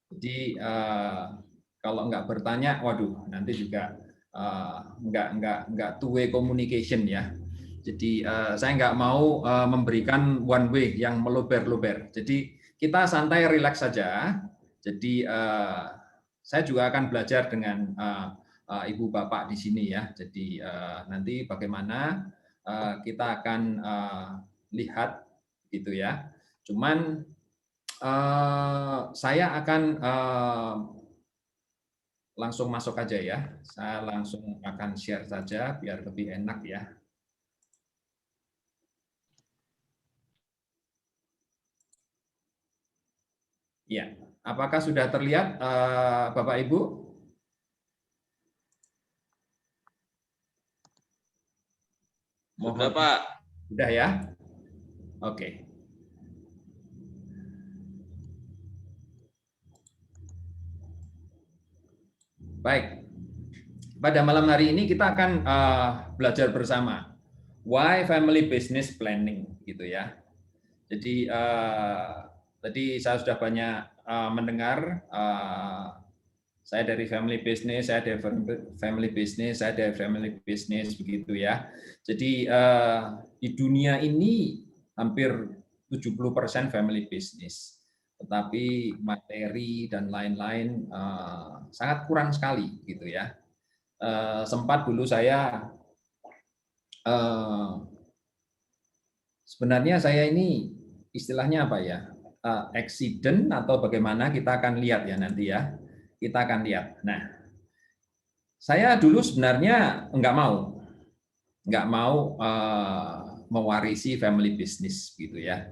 Jadi kalau nggak bertanya, waduh, nanti juga nggak two-way communication ya. Jadi saya nggak mau memberikan one way yang meluber-luber. Jadi kita santai, rileks saja. Jadi saya juga akan belajar dengan ibu bapak di sini ya. Jadi nanti bagaimana kita akan lihat gitu ya. Cuman saya akan langsung masuk aja ya. Saya langsung akan share saja biar lebih enak ya. Ya, apakah sudah terlihat Bapak Ibu? Sudah, Pak. Sudah ya? Oke. Baik. Pada malam hari ini kita akan belajar bersama why family business planning gitu ya. Jadi tadi saya sudah banyak mendengar saya dari family business, saya dari family business, saya dari family business begitu ya. Jadi di dunia ini hampir 70% family business. Tetapi materi dan lain-lain sangat kurang sekali gitu ya. Sempat dulu saya sebenarnya saya ini istilahnya apa ya? Accident atau bagaimana kita akan lihat ya nanti ya. Kita akan lihat. Nah, saya dulu sebenarnya nggak mau mewarisi family business gitu ya.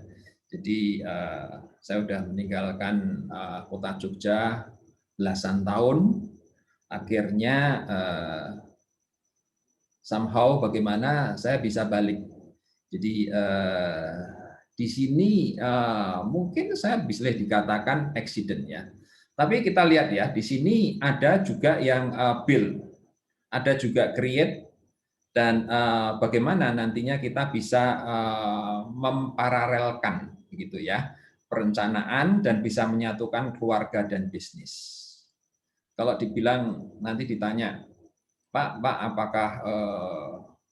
Jadi saya sudah meninggalkan kota Jogja belasan tahun. Akhirnya somehow bagaimana saya bisa balik. Jadi di sini mungkin saya bisa dikatakan accident ya. Tapi kita lihat ya, di sini ada juga yang build, ada juga create, dan bagaimana nantinya kita bisa memparalelkan gitu ya, perencanaan dan bisa menyatukan keluarga dan bisnis. Kalau dibilang nanti ditanya, Pak, apakah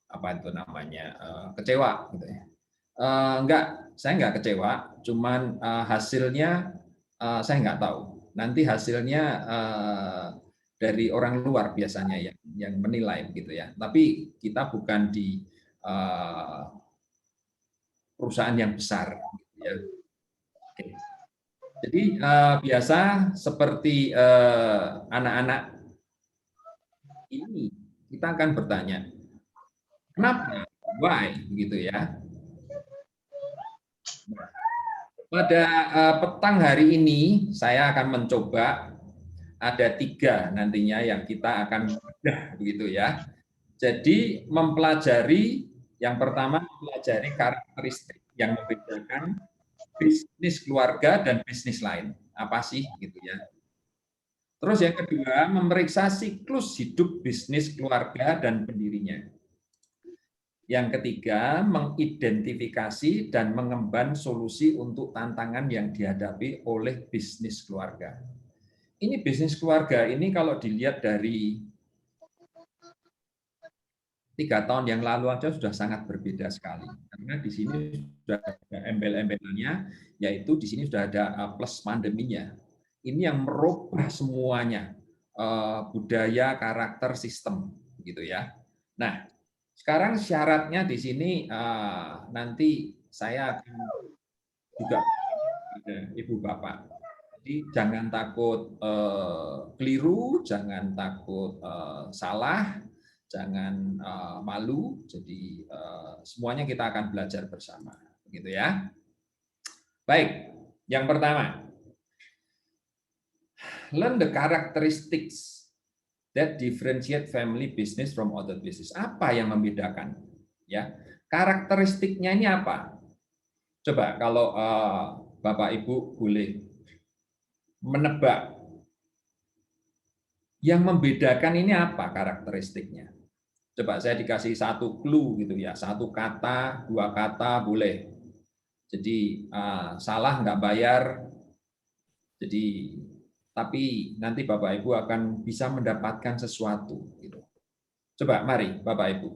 apa itu namanya kecewa gitu ya? Enggak, saya enggak kecewa, cuman hasilnya saya enggak tahu. Nanti hasilnya dari orang luar biasanya yang menilai begitu ya. Tapi kita bukan di perusahaan yang besar gitu ya. Oke. Jadi biasa seperti anak-anak ini kita akan bertanya, kenapa? Why? Gitu ya. Pada petang hari ini saya akan mencoba ada 3 nantinya yang kita akan bedah begitu ya. Jadi mempelajari yang pertama mempelajari karakteristik yang membedakan bisnis keluarga dan bisnis lain. Apa sih gitu ya. Terus yang kedua memeriksa siklus hidup bisnis keluarga dan pendirinya. Yang ketiga, mengidentifikasi dan mengemban solusi untuk tantangan yang dihadapi oleh bisnis keluarga. Ini bisnis keluarga ini kalau dilihat dari 3 tahun yang lalu aja sudah sangat berbeda sekali. Karena di sini sudah ada embel-embelannya, yaitu di sini sudah ada plus pandeminya. Ini yang merubah semuanya, budaya, karakter, sistem, gitu ya. Nah, sekarang syaratnya di sini nanti saya akan juga ada ibu bapak. Jadi jangan takut keliru, jangan takut salah, jangan malu. Jadi semuanya kita akan belajar bersama, begitu ya. Baik, yang pertama, learn the characteristics that differentiate family business from other business. Apa yang membedakan? Ya, karakteristiknya ini apa? Coba kalau Bapak Ibu boleh menebak, yang membedakan ini apa karakteristiknya? Coba saya dikasih 1 clue gitu ya, 1 kata, 2 kata boleh. Jadi salah nggak bayar, jadi tapi nanti Bapak Ibu akan bisa mendapatkan sesuatu. Gitu. Coba mari Bapak Ibu,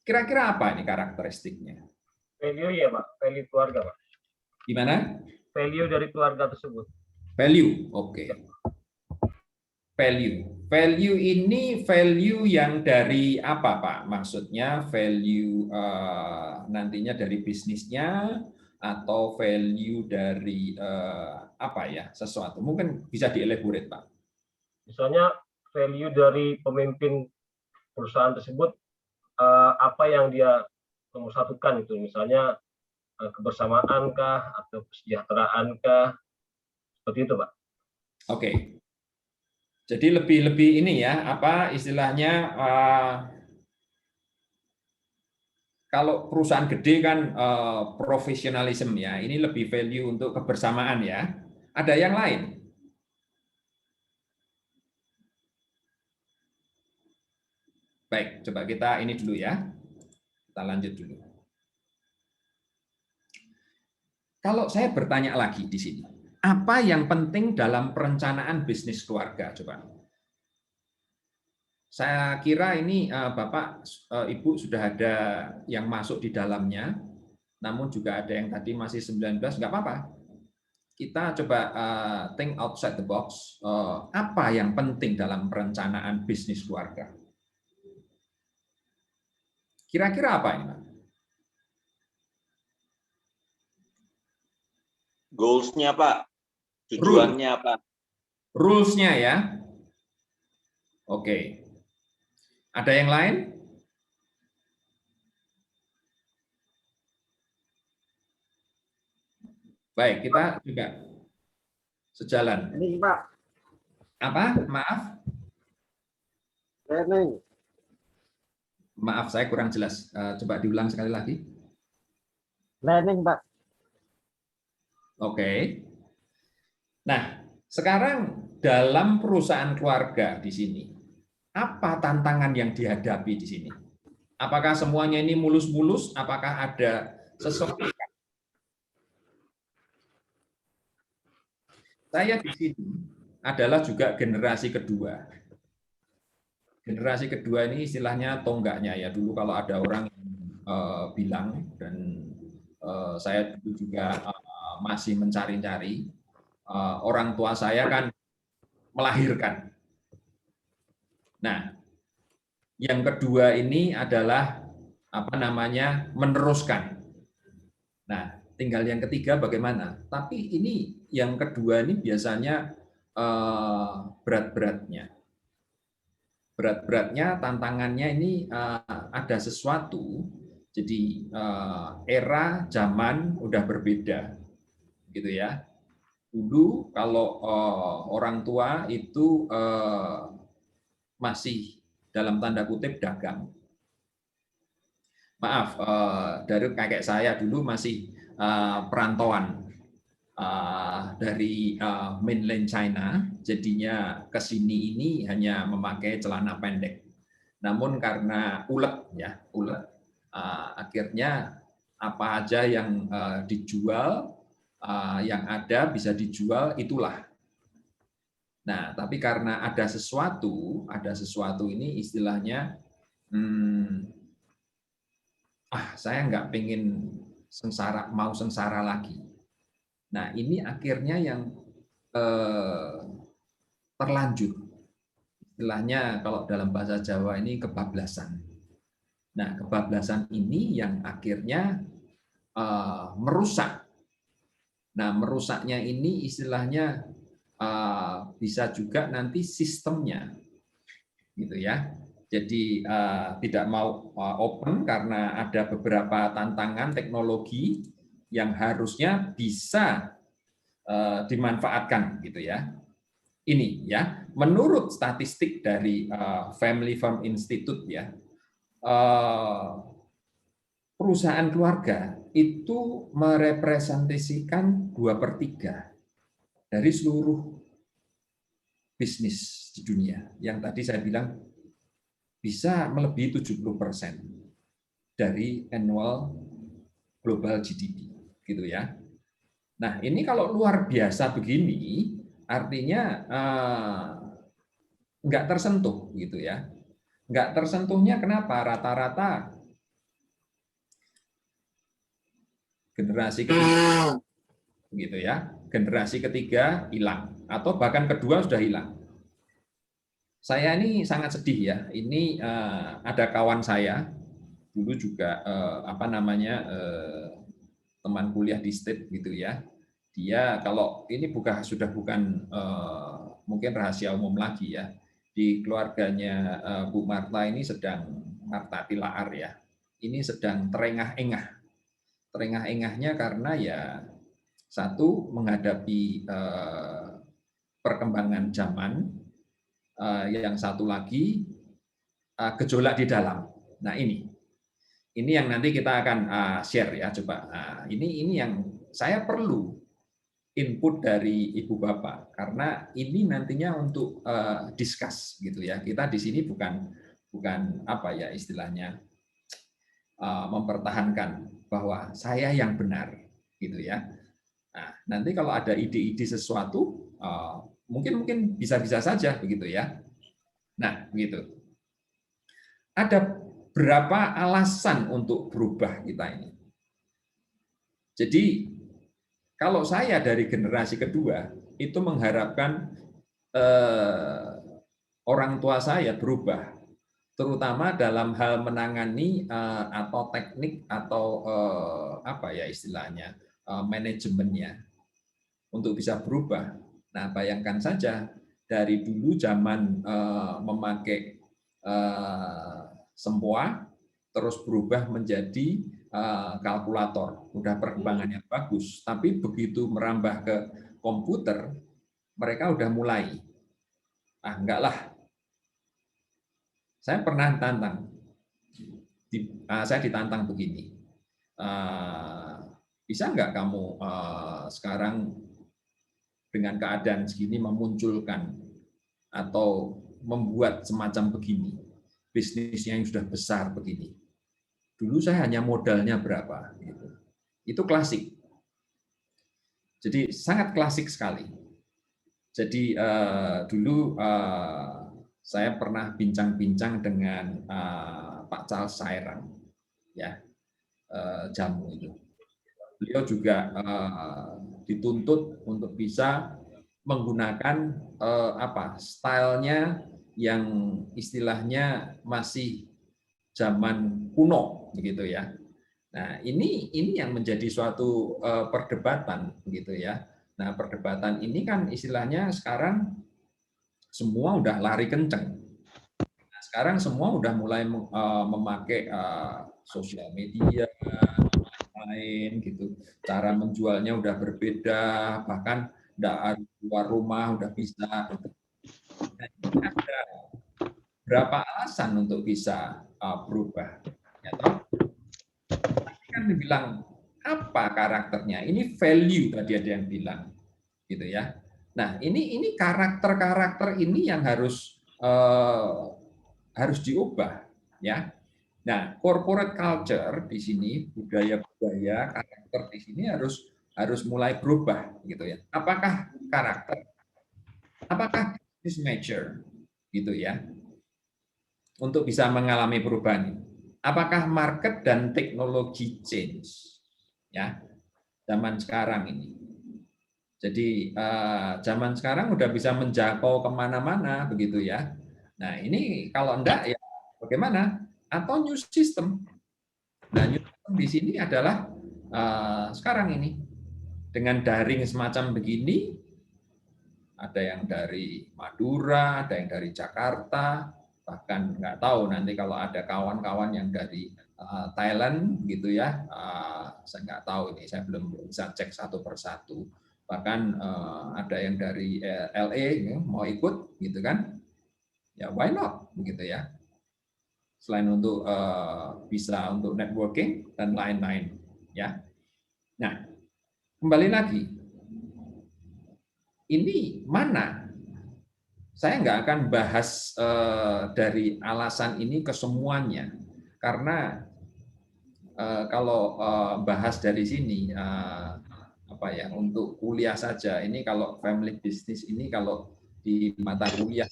kira-kira apa ini karakteristiknya? Value ya Pak, value keluarga Pak. Gimana? Value dari keluarga tersebut. Value, oke. Value. Value ini value yang dari apa Pak? Maksudnya value nantinya dari bisnisnya atau value dari apa ya, sesuatu. Mungkin bisa dielaborate Pak. Misalnya value dari pemimpin perusahaan tersebut, apa yang dia nomor satukan itu, misalnya kebersamaan kah atau kesejahteraan kah, seperti itu Pak. Oke. Jadi lebih ini ya, apa istilahnya, kalau perusahaan gede kan profesionalisme ya, ini lebih value untuk kebersamaan ya. Ada yang lain? Baik, coba kita ini dulu ya. Kita lanjut dulu. Kalau saya bertanya lagi di sini, apa yang penting dalam perencanaan bisnis keluarga? Coba. Saya kira ini Bapak, Ibu sudah ada yang masuk di dalamnya, namun juga ada yang tadi masih 19, nggak apa-apa. Kita coba think outside the box. Apa yang penting dalam perencanaan bisnis keluarga? Kira-kira apa ini, Pak? Goals-nya Pak, tujuannya apa? Rules-nya ya. Oke. Ada yang lain? Baik, kita juga sejalan. Ini Pak, Apa? Maaf? planning. Maaf, saya kurang jelas. Coba diulang sekali lagi. Planning Pak. Oke. Nah, sekarang dalam perusahaan keluarga di sini, apa tantangan yang dihadapi di sini? Apakah semuanya ini mulus-mulus? Apakah ada sesuatu? Saya di sini adalah juga generasi kedua. Generasi kedua ini istilahnya tonggaknya ya. Dulu kalau ada orang bilang, dan saya dulu juga masih mencari-cari, orang tua saya kan melahirkan. Nah, yang kedua ini adalah apa namanya, meneruskan. Nah, tinggal yang ketiga bagaimana. Tapi ini yang kedua ini biasanya berat-beratnya. Berat-beratnya, tantangannya ini ada sesuatu. Jadi era zaman udah berbeda, gitu ya. Dulu kalau orang tua itu masih dalam tanda kutip dagang. Maaf, dari kakek saya dulu masih perantauan dari mainland China, jadinya ke sini ini hanya memakai celana pendek. Namun karena ulet ya, ulet, akhirnya apa aja yang dijual, yang ada bisa dijual, itulah. Nah, tapi karena ada sesuatu ini istilahnya, saya nggak pengen mau sengsara lagi. Nah, ini akhirnya yang terlanjur. Istilahnya kalau dalam bahasa Jawa ini kebablasan. Nah, kebablasan ini yang akhirnya merusak. Nah, merusaknya ini istilahnya bisa juga nanti sistemnya, gitu ya. Jadi tidak mau open karena ada beberapa tantangan teknologi yang harusnya bisa dimanfaatkan, gitu ya. Ini ya, menurut statistik dari Family Farm Institute ya, perusahaan keluarga itu merepresentasikan 2/3 dari seluruh bisnis di dunia. Yang tadi saya bilang bisa melebihi 70% dari annual global GDP. gitu ya. Nah, ini kalau luar biasa begini, artinya nggak tersentuh gitu ya. Nggak tersentuhnya kenapa? Rata-rata generasi ketiga gitu ya. Generasi ketiga hilang atau bahkan kedua sudah hilang. Saya ini sangat sedih ya. Ini ada kawan saya dulu juga teman kuliah di STIP gitu ya. Dia kalau ini sudah bukan mungkin rahasia umum lagi ya. Di keluarganya Bu Marta ini sedang Marta Tilaar ya. Ini sedang terengah-engah. Terengah-engahnya karena ya satu menghadapi perkembangan zaman, yang satu lagi gejolak di dalam. Nah ini yang nanti kita akan share ya coba. Ini yang saya perlu input dari Ibu Bapak karena ini nantinya untuk discuss gitu ya. Kita di sini bukan apa ya istilahnya mempertahankan bahwa saya yang benar gitu ya. Nah, nanti kalau ada ide-ide sesuatu mungkin bisa-bisa saja begitu ya. Nah, begitu. Ada berapa alasan untuk berubah kita ini? Jadi kalau saya dari generasi kedua itu mengharapkan orang tua saya berubah, terutama dalam hal menangani atau teknik atau apa ya istilahnya manajemennya untuk bisa berubah. Nah, bayangkan saja dari dulu zaman memakai sempoa terus berubah menjadi kalkulator, udah perkembangannya bagus, tapi begitu merambah ke komputer, mereka udah mulai, enggak lah. Saya pernah tantang, saya ditantang begini, bisa nggak kamu sekarang dengan keadaan segini memunculkan atau membuat semacam begini, bisnisnya yang sudah besar begini. Dulu saya hanya modalnya berapa. Gitu. Itu klasik. Jadi sangat klasik sekali. Jadi dulu saya pernah bincang-bincang dengan Pak Charles Sairang, ya jamu itu. Beliau juga dituntut untuk bisa menggunakan stylenya yang istilahnya masih zaman kuno begitu ya. Nah, ini yang menjadi suatu perdebatan begitu ya. Nah, perdebatan ini kan istilahnya sekarang semua udah lari kenceng. Nah, sekarang semua udah mulai memakai sosial media lain gitu. Cara menjualnya udah berbeda, bahkan enggak harus keluar rumah udah bisa. Nah, ini ada berapa alasan untuk bisa berubah? Ya, kan dibilang apa karakternya? Ini value tadi ada yang bilang, gitu ya. Nah ini karakter ini yang harus diubah, ya. Nah corporate culture di sini budaya karakter di sini harus mulai berubah, gitu ya. Apakah karakter? Apakah business mature, gitu ya? Untuk bisa mengalami perubahan. Apakah market dan teknologi change? Ya, zaman sekarang ini. Jadi zaman sekarang udah bisa menjangkau kemana-mana begitu ya. Nah ini kalau enggak ya bagaimana? Atau new system. Nah new system di sini adalah sekarang ini dengan daring semacam begini. Ada yang dari Madura, ada yang dari Jakarta, bahkan nggak tahu nanti kalau ada kawan-kawan yang dari Thailand gitu ya, saya nggak tahu ini, saya belum bisa cek satu persatu. Bahkan ada yang dari LA ya, mau ikut gitu kan, ya why not begitu ya. Selain untuk bisa untuk networking dan lain-lain ya. Nah kembali lagi, ini mana? Saya nggak akan bahas dari alasan ini ke semuanya, karena kalau bahas dari sini apa ya, untuk kuliah saja ini, kalau family business ini kalau di mata kuliah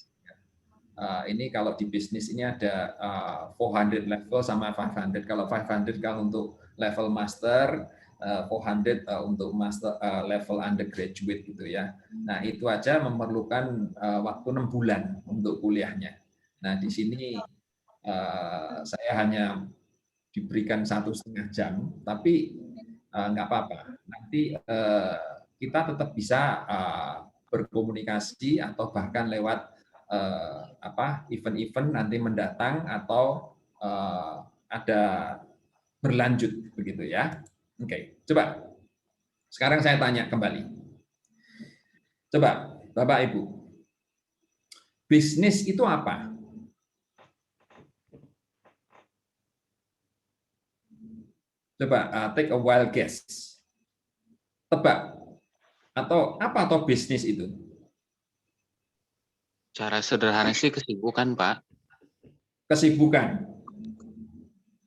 ini, kalau di bisnis ini ada 400 level sama 500. Kalau 500 kalau untuk level master, 400 untuk master level undergraduate gitu ya. Nah, itu aja memerlukan waktu 6 bulan untuk kuliahnya. Nah, di sini saya hanya diberikan 1,5 jam, tapi nggak apa-apa. Nanti kita tetap bisa berkomunikasi atau bahkan lewat event-event nanti mendatang, atau ada berlanjut begitu ya. Oke, coba sekarang saya tanya kembali. Coba Bapak Ibu, bisnis itu apa? Coba take a wild guess. Tebak. Atau apa atau bisnis itu? Cara sederhana sih kesibukan, Pak. Kesibukan.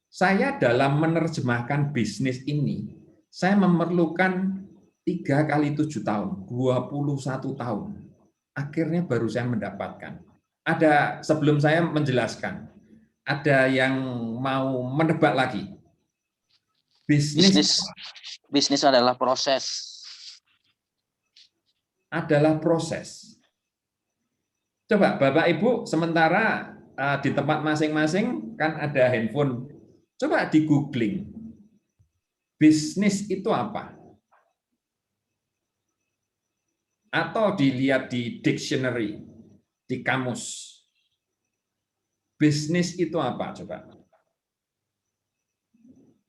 Saya dalam menerjemahkan bisnis ini, saya memerlukan 3 kali 7 tahun, 21 tahun. Akhirnya baru saya mendapatkan. Ada, sebelum saya menjelaskan, ada yang mau menebak lagi? Bisnis adalah proses. Adalah proses. Coba Bapak Ibu sementara di tempat masing-masing kan ada handphone. Coba di googling. Bisnis itu apa? Atau dilihat di dictionary, di kamus. Bisnis itu apa coba?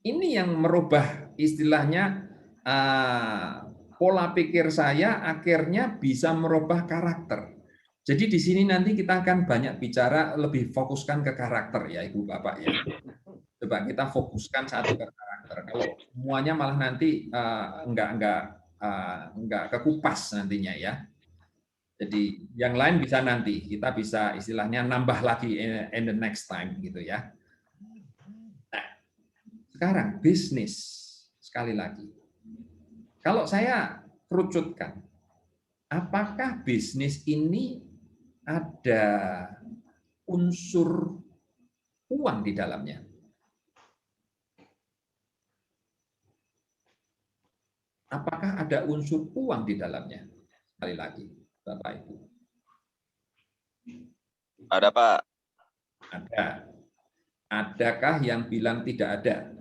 Ini yang merubah istilahnya pola pikir saya, akhirnya bisa merubah karakter. Jadi di sini nanti kita akan banyak bicara, lebih fokuskan ke karakter ya Ibu Bapak ya. Coba kita fokuskan satu ke karakter. Kalau semuanya malah nanti enggak kekupas nantinya ya. Jadi yang lain bisa nanti, kita bisa istilahnya nambah lagi in the next time gitu ya. Nah, sekarang bisnis sekali lagi. Kalau saya kerucutkan, apakah bisnis ini ada unsur uang di dalamnya? Apakah ada unsur uang di dalamnya? Sekali lagi, Bapak Ibu. Ada, Pak. Ada. Adakah yang bilang tidak ada?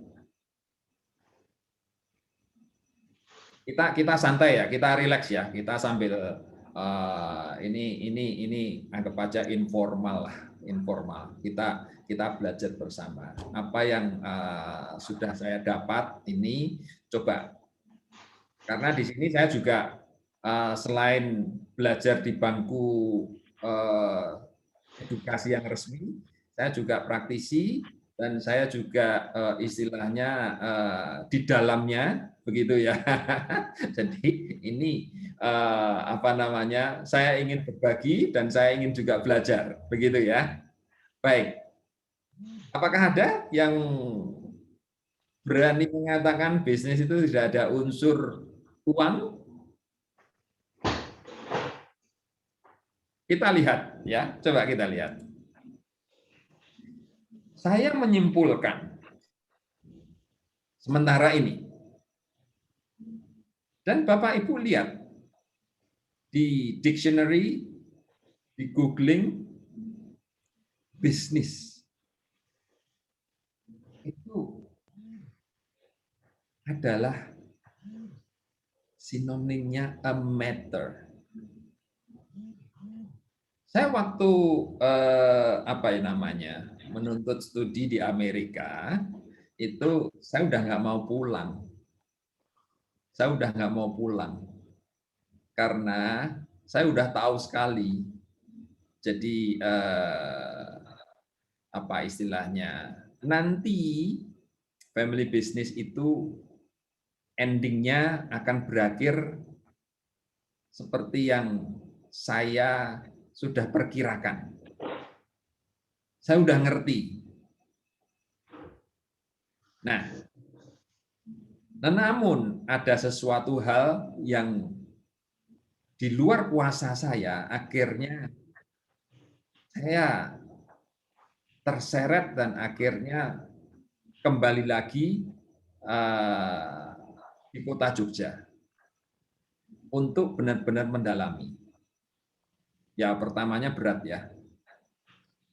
Kita santai ya, kita rileks ya, kita sambil ini anggap aja informal lah, informal. Kita belajar bersama. Apa yang sudah saya dapat ini, coba, karena di sini saya juga selain belajar di bangku edukasi yang resmi, saya juga praktisi, dan saya juga istilahnya di dalamnya begitu ya. Jadi ini apa namanya, saya ingin berbagi dan saya ingin juga belajar begitu ya. Baik, apakah ada yang berani mengatakan bisnis itu tidak ada unsur uang? Kita lihat ya, coba kita lihat. Saya menyimpulkan sementara ini, dan Bapak Ibu lihat di dictionary, di googling, bisnis itu adalah sinonimnya a matter. Saya waktu apa ya namanya, menuntut studi di Amerika, itu saya udah nggak mau pulang. Saya udah nggak mau pulang karena saya udah tahu sekali. Jadi apa istilahnya, nanti family business itu endingnya akan berakhir seperti yang saya sudah perkirakan. Saya udah ngerti. Nah, Nah, namun ada sesuatu hal yang di luar kuasa saya, akhirnya saya terseret dan akhirnya kembali lagi di kota Jogja untuk benar-benar mendalami. Ya, pertamanya berat ya,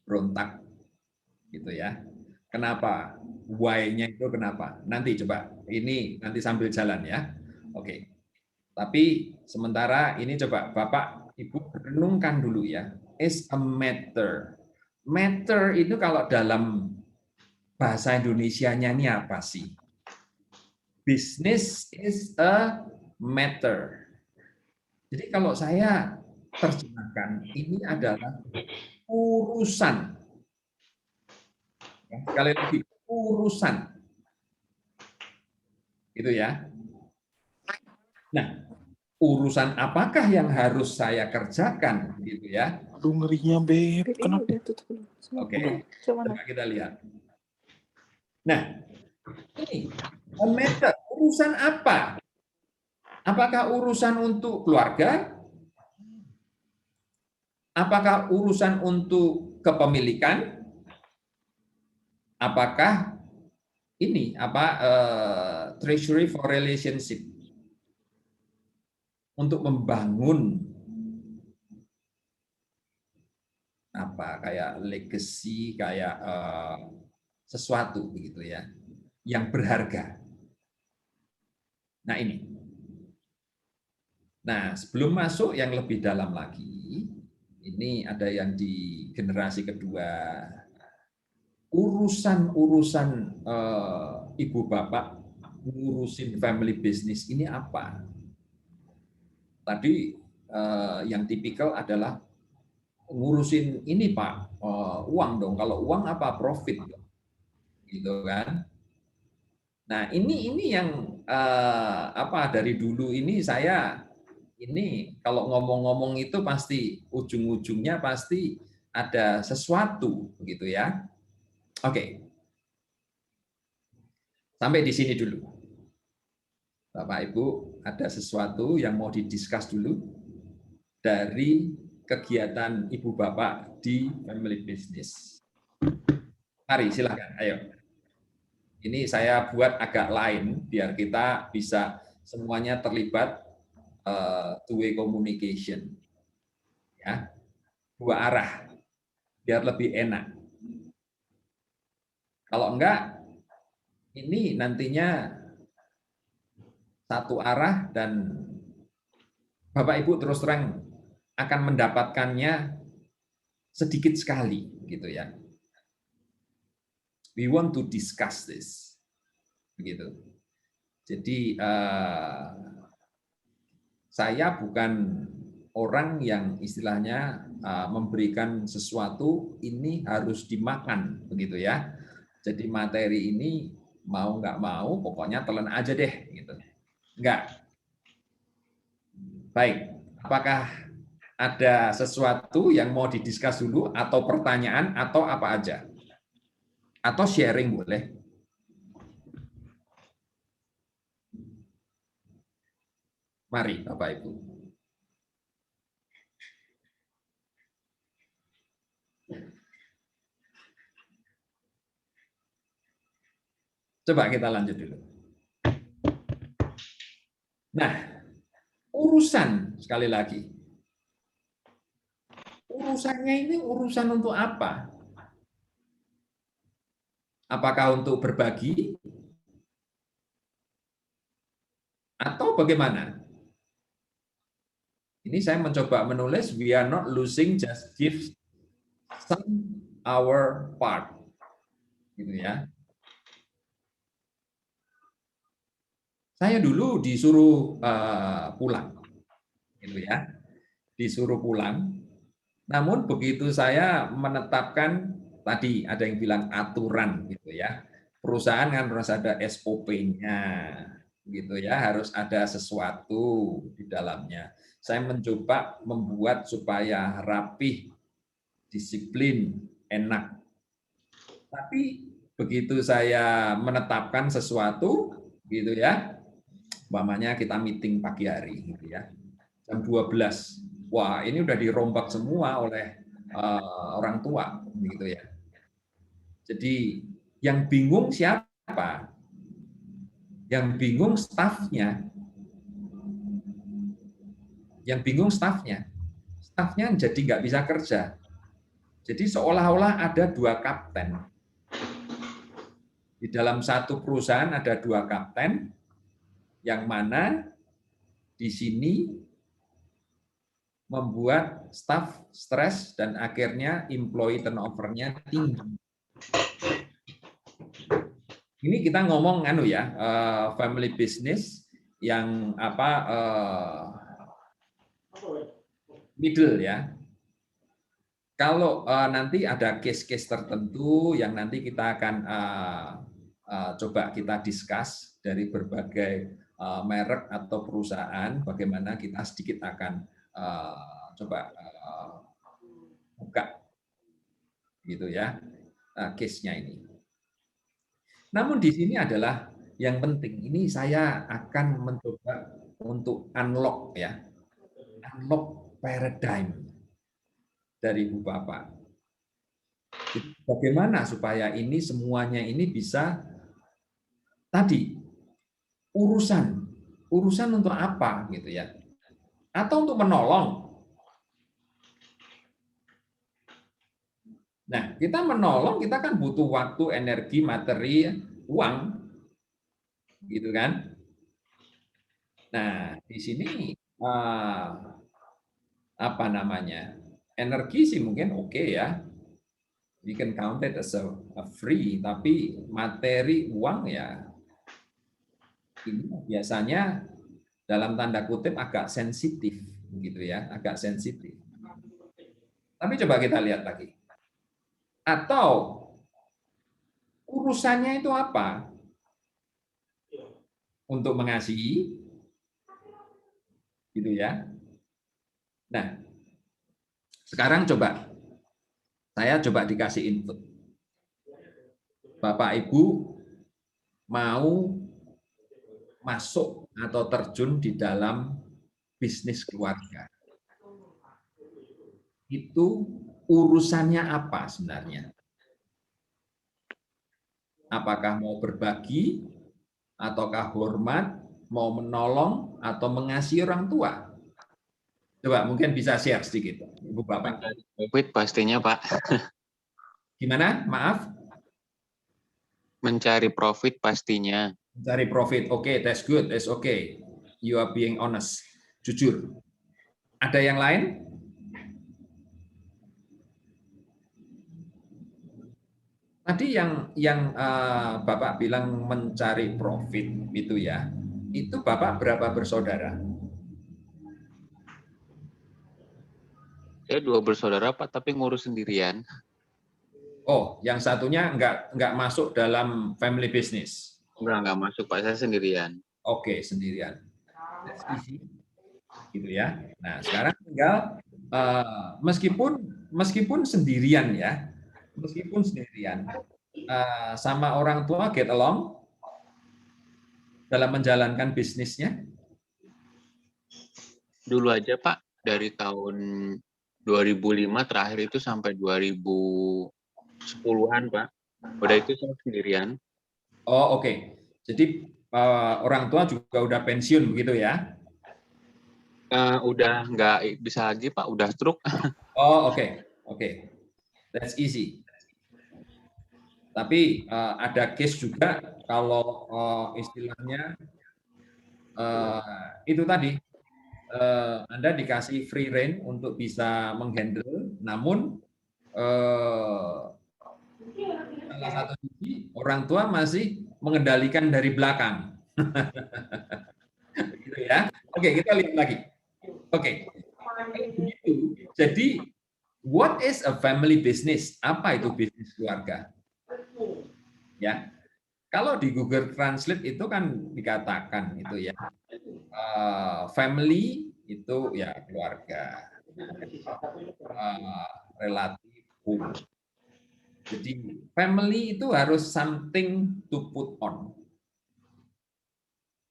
berontak gitu ya. Kenapa? Why-nya itu kenapa? Nanti coba, ini nanti sambil jalan ya. Oke. Tapi sementara ini coba Bapak Ibu renungkan dulu ya. Is a matter. Matter itu kalau dalam bahasa Indonesianya ini apa sih? Business is a matter. Jadi kalau saya terjemahkan, ini adalah urusan. Sekali lagi, urusan. Gitu ya. Nah, urusan apakah yang harus saya kerjakan gitu ya? Aduh, ngerinya, Beb. Kenapa? Oke, coba kita lihat. Nah, ini matter, urusan apa? Apakah urusan untuk keluarga? Apakah urusan untuk kepemilikan? Apakah ini treasury for relationship untuk membangun apa kayak legacy, kayak sesuatu begitu ya, yang berharga. Nah ini. Nah sebelum masuk yang lebih dalam lagi, ini ada yang di generasi kedua. Urusan-urusan ibu bapak ngurusin family business ini apa? Tadi yang tipikal adalah ngurusin ini Pak, uang dong. Kalau uang apa profit, gitu kan? Nah ini yang dari dulu ini saya ini kalau ngomong-ngomong itu pasti ujung-ujungnya pasti ada sesuatu, begitu ya. Oke. Sampai di sini dulu. Bapak Ibu, ada sesuatu yang mau didiskus dulu dari kegiatan Ibu Bapak di family business. Mari, silakan. Ayo. Ini saya buat agak lain biar kita bisa semuanya terlibat two-way communication. Ya. Dua arah. Biar lebih enak. Kalau enggak, ini nantinya satu arah dan Bapak Ibu terus terang akan mendapatkannya sedikit sekali gitu ya. We want to discuss this. Begitu. Jadi saya bukan orang yang istilahnya memberikan sesuatu ini harus dimakan begitu ya. Jadi materi ini mau nggak mau pokoknya telan aja deh gitu. Enggak. Baik, apakah ada sesuatu yang mau didiskus dulu atau pertanyaan atau apa aja? Atau sharing boleh? Mari Bapak Ibu. Coba kita lanjut dulu. Nah, urusan sekali lagi. Urusannya ini urusan untuk apa? Apakah untuk berbagi? Atau bagaimana? Ini saya mencoba menulis, we are not losing, just give some our part. Gitu ya. Saya dulu disuruh pulang. Gitu ya. Disuruh pulang. Namun begitu saya menetapkan, tadi ada yang bilang aturan gitu ya. Perusahaan kan harus ada SOP-nya gitu ya, harus ada sesuatu di dalamnya. Saya mencoba membuat supaya rapih, disiplin, enak. Tapi begitu saya menetapkan sesuatu gitu ya, Umpamanya kita meeting pagi hari gitu ya. Jam 12. Wah, ini udah dirombak semua oleh orang tua gitu ya. Jadi yang bingung siapa? Yang bingung stafnya. Yang bingung stafnya. Stafnya jadi nggak bisa kerja. Jadi seolah-olah ada dua kapten. Di dalam satu perusahaan ada dua kapten, yang mana di sini membuat staf stres dan akhirnya employee turnover-nya tinggi. Ini kita ngomong family business yang middle ya. Kalau nanti ada case-case tertentu yang nanti kita akan coba kita discuss dari berbagai merek atau perusahaan, bagaimana kita sedikit akan coba buka gitu ya case-nya ini. Namun di sini adalah yang penting, ini saya akan mencoba untuk unlock ya, unlock paradigm dari Ibu Bapak. Bagaimana supaya ini semuanya ini bisa tadi urusan untuk apa gitu ya? Atau untuk menolong. Nah, kita menolong, kita kan butuh waktu, energi, materi, uang. Gitu kan? Nah, di sini apa namanya? Energi sih mungkin oke ya. We can count it as a free, tapi materi uang ya ini biasanya dalam tanda kutip agak sensitif gitu ya, agak sensitif. Tapi coba kita lihat lagi. Atau urusannya itu apa? Untuk mengasihi gitu ya. Nah, sekarang saya coba dikasih input. Bapak Ibu mau masuk atau terjun di dalam bisnis keluarga. Itu urusannya apa sebenarnya? Apakah mau berbagi, ataukah hormat, mau menolong, atau mengasihi orang tua? Coba mungkin bisa share sedikit, Ibu Bapak. Profit pastinya, Pak. Gimana? Maaf? Mencari profit pastinya. Mencari profit. Oke, that's good. That's okay. You are being honest. Jujur. Ada yang lain? Tadi yang Bapak bilang mencari profit itu ya. Itu Bapak berapa bersaudara? Saya 2 bersaudara, Pak, tapi ngurus sendirian. Oh, yang satunya nggak masuk dalam family business. Nggak masuk, Pak. Saya sendirian. Oke, sendirian. That's easy. Gitu ya. Nah, sekarang tinggal meskipun sendirian ya, meskipun sendirian sama orang tua get along dalam menjalankan bisnisnya. Dulu aja, Pak, dari tahun 2005 terakhir itu sampai 2010-an, Pak. Udah itu saya sendirian. Oh, oke. Jadi orang tua juga udah pensiun begitu ya? Udah nggak bisa lagi, Pak. Udah stroke. Oh, oke. That's easy. Tapi ada case juga kalau istilahnya itu tadi Anda dikasih free rein untuk bisa menghandle, namun salah satu sisi orang tua masih mengendalikan dari belakang. Gitu ya. Oke, kita lihat lagi. Oke. Jadi, what is a family business? Apa itu bisnis keluarga? Ya. Kalau di Google Translate itu kan dikatakan itu ya. Family itu ya keluarga. Relatif home. Jadi family itu harus something to put on.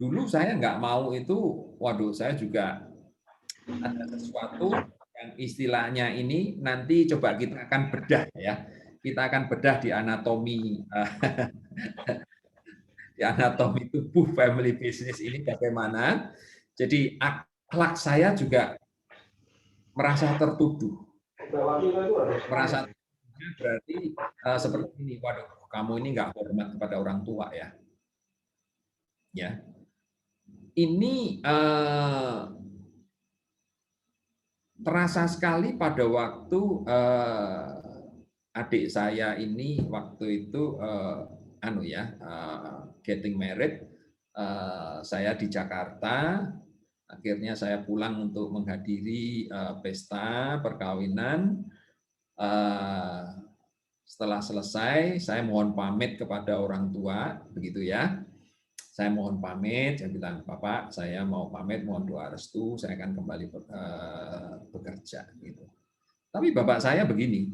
Dulu saya nggak mau itu, waduh, saya juga ada sesuatu yang istilahnya ini nanti coba kita akan bedah ya. Kita akan bedah di anatomi di anatomi tubuh family business ini bagaimana. Jadi akhlak saya juga merasa tertuduh. Merasa tertuduh berarti seperti ini, waduh, kamu ini nggak hormat kepada orang tua ya. Ya. Ini terasa sekali pada waktu adik saya ini waktu itu getting married, saya di Jakarta, akhirnya saya pulang untuk menghadiri pesta perkawinan. Setelah selesai, saya mohon pamit kepada orang tua, begitu ya. Saya mohon pamit, saya bilang, Bapak, saya mau pamit, mohon doa restu, saya akan kembali bekerja. Gitu. Tapi bapak saya begini,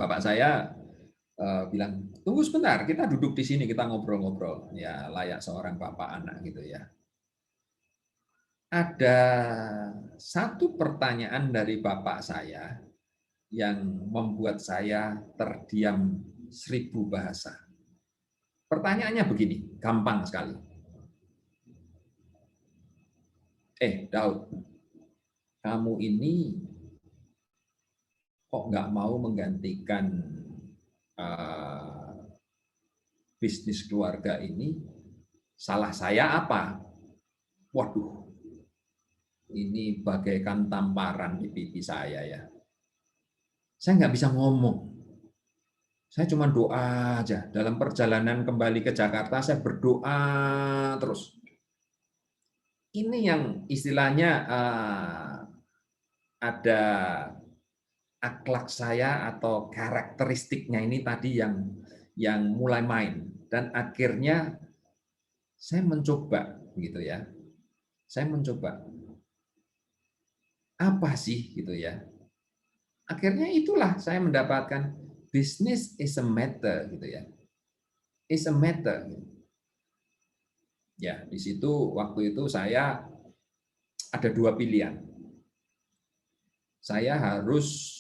bapak saya bilang, tunggu sebentar, kita duduk di sini, kita ngobrol-ngobrol, ya layak seorang bapak anak gitu ya. Ada satu pertanyaan dari bapak saya yang membuat saya terdiam 1000 bahasa. Pertanyaannya begini, gampang sekali. Daud, kamu ini kok nggak mau menggantikan bisnis keluarga ini? Salah saya apa? Waduh, ini bagaikan tamparan di pipi saya ya. Saya nggak bisa ngomong. Saya cuma doa aja. Dalam perjalanan kembali ke Jakarta, saya berdoa terus. Ini yang istilahnya ada akhlak saya atau karakteristiknya ini tadi yang mulai main. Dan akhirnya saya mencoba, gitu ya. Saya mencoba. Apa sih, gitu ya. Akhirnya itulah saya mendapatkan business is a matter, gitu ya. Is a matter. Ya, di situ waktu itu saya ada 2 pilihan. Saya harus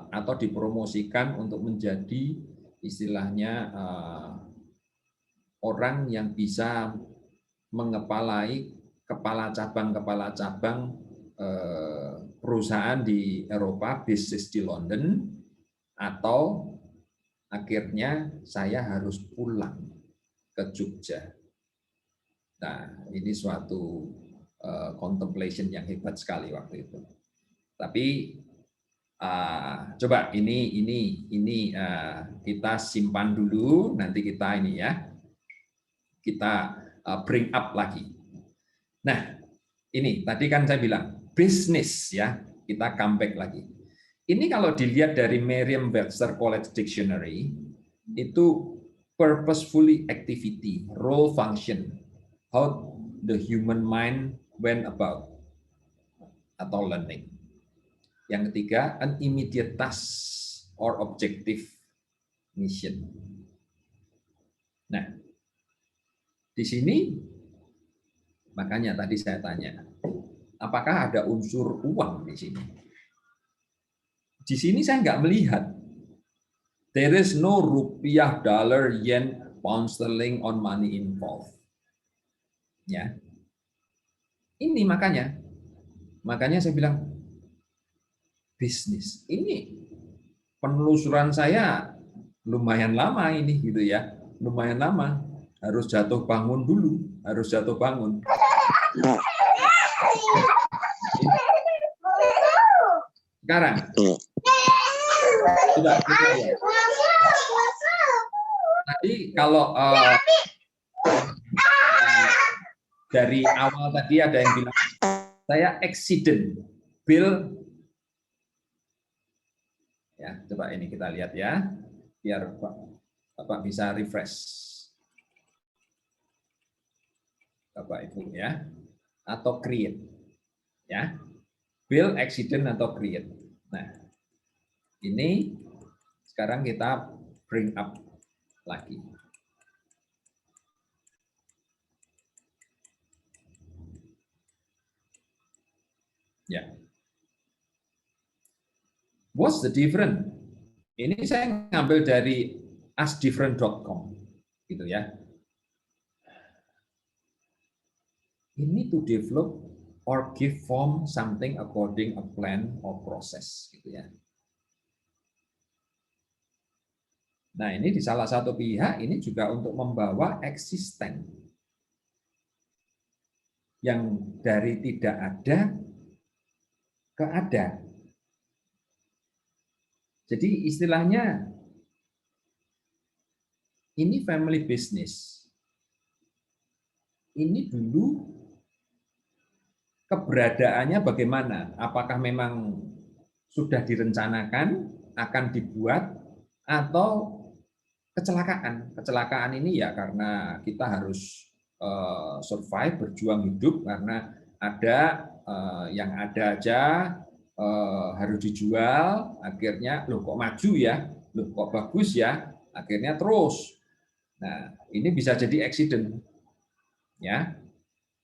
atau dipromosikan untuk menjadi istilahnya orang yang bisa mengepalai kepala cabang perusahaan di Eropa, bisnis di London, atau akhirnya saya harus pulang ke Jogja. Nah, ini suatu contemplation yang hebat sekali waktu itu. Tapi coba ini kita simpan dulu, nanti kita ini ya, kita bring up lagi. Nah, ini tadi kan saya bilang bisnis ya, kita comeback lagi. Ini kalau dilihat dari Merriam-Webster College Dictionary, itu purposefully activity, role function, how the human mind went about, atau learning. Yang ketiga, an immediate task or objective mission. Nah, di sini makanya tadi saya tanya, apakah ada unsur uang di sini? Di sini saya nggak melihat. There is no rupiah, dollar, yen, pound sterling on money involved. Ya, ini makanya saya bilang bisnis. Ini penelusuran saya lumayan lama ini gitu ya, lumayan lama. Harus jatuh bangun dulu, harus jatuh bangun. Sekarang, sudah ya. Tadi kalau dari awal tadi ada yang bilang saya accident, Bill. Ya, coba ini kita lihat ya, biar Bapak bisa refresh. Bapak Ibu ya, atau create. Ya. Build, accident, atau create. Nah, ini sekarang kita bring up lagi. Ya. What's the difference? Ini saya ngambil dari askdifferent.com, gitu ya. Ini to develop or give form something according a plan or process, gitu ya. Nah, ini di salah satu pihak ini juga untuk membawa eksisten yang dari tidak ada ke ada. Jadi istilahnya ini family business. Ini dulu keberadaannya bagaimana? Apakah memang sudah direncanakan, akan dibuat, atau kecelakaan? Kecelakaan ini ya karena kita harus survive, berjuang hidup, karena ada yang ada aja harus dijual, akhirnya loh kok maju ya, loh kok bagus ya, akhirnya terus. Nah, ini bisa jadi accident, ya,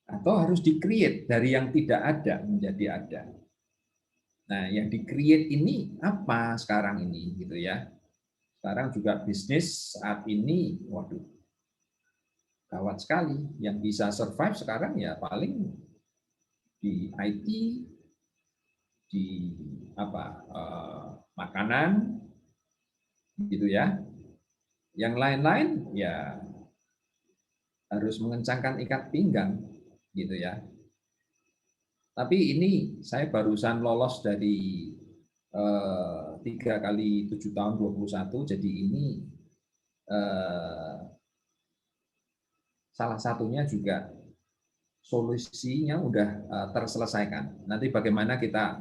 atau harus di-create dari yang tidak ada menjadi ada. Nah, yang di-create ini apa sekarang ini, gitu ya? Sekarang juga bisnis saat ini, waduh, gawat sekali. Yang bisa survive sekarang ya paling di IT, di makanan, gitu ya. Yang lain-lain ya harus mengencangkan ikat pinggang, gitu ya. Tapi ini saya barusan lolos dari 3 kali 7 tahun 21, jadi ini salah satunya juga solusinya udah terselesaikan. Nanti bagaimana kita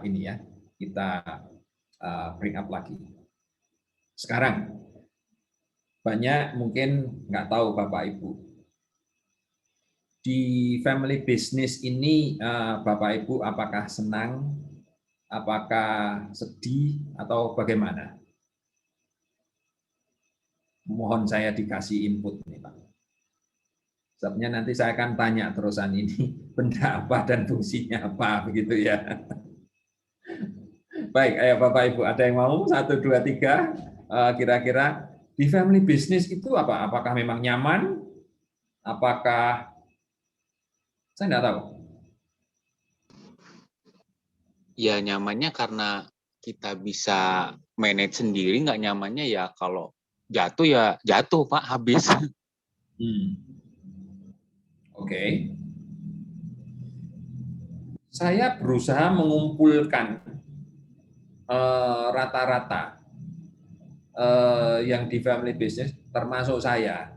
ini ya, kita bring up lagi. Sekarang banyak mungkin nggak tahu Bapak Ibu. Di family business ini Bapak Ibu apakah senang, apakah sedih atau bagaimana? Mohon saya dikasih input nih Pak. Sebabnya nanti saya akan tanya terusan ini benda apa dan fungsinya apa begitu ya. Baik, ayo Bapak Ibu ada yang mau 1, 2, 3 kira-kira di family business itu apa? Apakah memang nyaman? Apakah saya nggak tahu. Ya nyamannya karena kita bisa manage sendiri, nggak nyamannya ya kalau jatuh ya jatuh Pak, habis. Oke. Saya berusaha mengumpulkan rata-rata yang di family business termasuk saya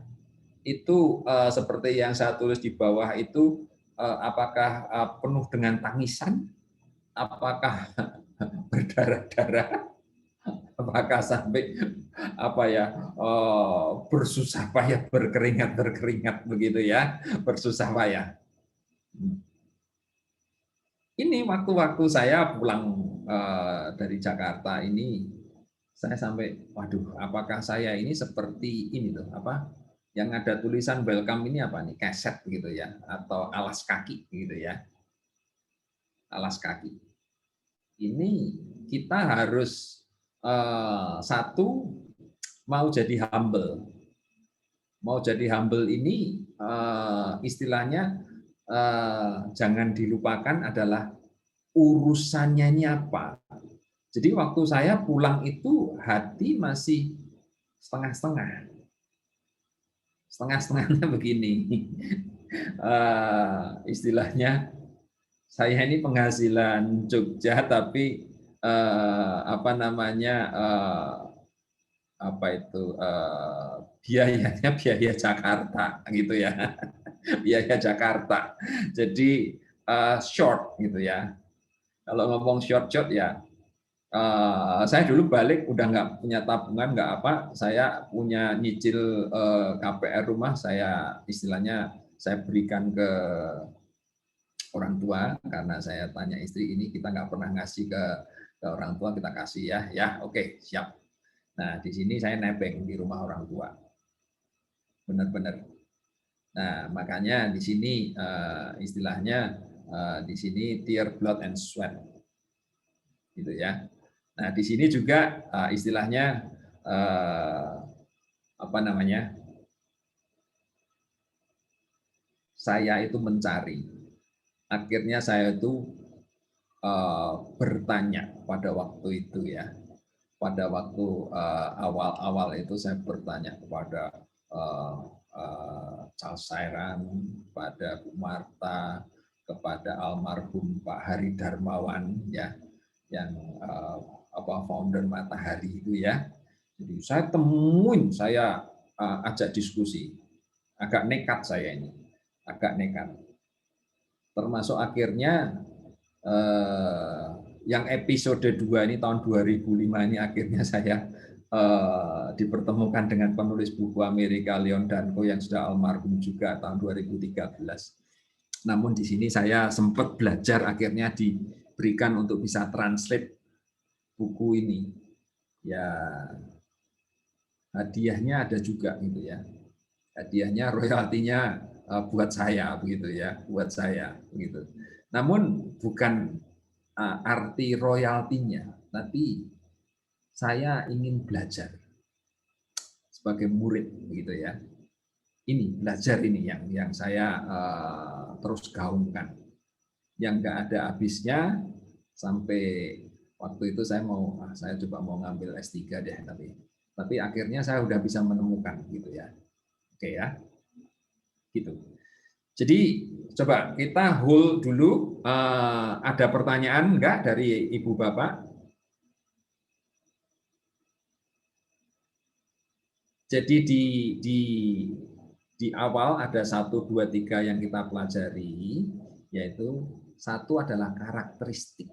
itu seperti yang saya tulis di bawah itu apakah penuh dengan tangisan, apakah berdarah-darah, apakah sampai bersusah payah berkeringat begitu ya, bersusah payah. Ini waktu-waktu saya pulang dari Jakarta ini, saya sampai, waduh, apakah saya ini seperti ini tuh, yang ada tulisan welcome ini apa nih, keset gitu ya, atau alas kaki gitu ya, alas kaki. Ini kita harus satu mau jadi humble. Mau jadi humble ini istilahnya jangan dilupakan adalah urusannya ini apa. Jadi waktu saya pulang itu hati masih setengah-setengah. Setengah-setengahnya begini. Istilahnya saya ini penghasilan Jogja tapi biayanya biaya Jakarta gitu ya. Biaya Jakarta. Jadi short gitu ya. Kalau ngomong short ya, saya dulu balik udah nggak punya tabungan, nggak apa, saya punya nyicil KPR rumah, saya istilahnya saya berikan ke orang tua karena saya tanya istri ini kita nggak pernah ngasih ke orang tua, kita kasih ya oke, siap. Nah di sini saya nebeng di rumah orang tua, benar-benar. Nah makanya di sini istilahnya Di sini tear, blood, and sweat, gitu ya. Nah, di sini juga istilahnya apa namanya? Saya itu mencari. Akhirnya saya itu bertanya pada waktu itu ya. Pada waktu awal-awal itu saya bertanya kepada Charles Sairan, kepada Bu Marta, kepada almarhum Pak Hari Darmawan ya, yang founder Matahari itu ya. Jadi saya temuin, saya ajak diskusi. Agak nekat saya ini, agak nekat. Termasuk akhirnya yang episode 2 ini tahun 2005 ini akhirnya saya dipertemukan dengan penulis buku Amerika Leon Danko yang sudah almarhum juga tahun 2013. Namun di sini saya sempat belajar, akhirnya diberikan untuk bisa translate buku ini. Ya, hadiahnya ada juga gitu ya. Hadiahnya royaltinya buat saya begitu ya, buat saya begitu. Namun bukan arti royaltinya, tapi saya ingin belajar sebagai murid begitu ya. Ini belajar ini yang saya terus gaungkan, yang nggak ada habisnya sampai waktu itu saya coba mau ngambil S3 deh, tapi akhirnya saya udah bisa menemukan gitu ya. Oke ya, gitu. Jadi coba kita hold dulu. Ada pertanyaan enggak dari Ibu Bapak? Jadi di awal ada 1, 2, 3 yang kita pelajari, yaitu satu adalah karakteristik.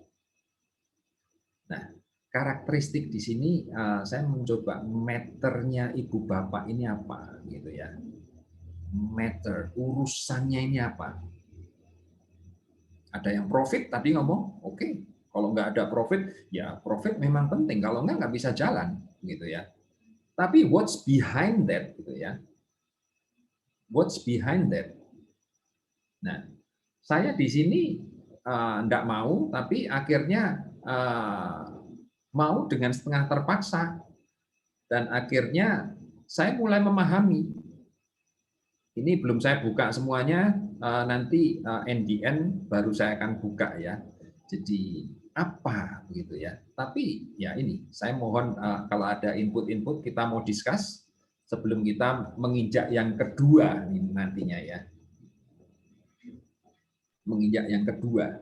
Nah, karakteristik di sini saya mencoba meternya Ibu Bapak ini apa gitu ya. Matter, urusannya ini apa? Ada yang profit tadi ngomong, oke. Kalau nggak ada profit, ya profit memang penting. Kalau nggak bisa jalan, gitu ya. Tapi what's behind that, gitu ya? What's behind that? Nah, saya di sini nggak mau, tapi akhirnya mau dengan setengah terpaksa. Dan akhirnya saya mulai memahami. Ini belum saya buka semuanya, nanti NDN baru saya akan buka ya. Jadi apa gitu ya. Tapi ya ini, saya mohon kalau ada input-input kita mau discuss sebelum kita menginjak yang kedua nantinya ya. Menginjak yang kedua.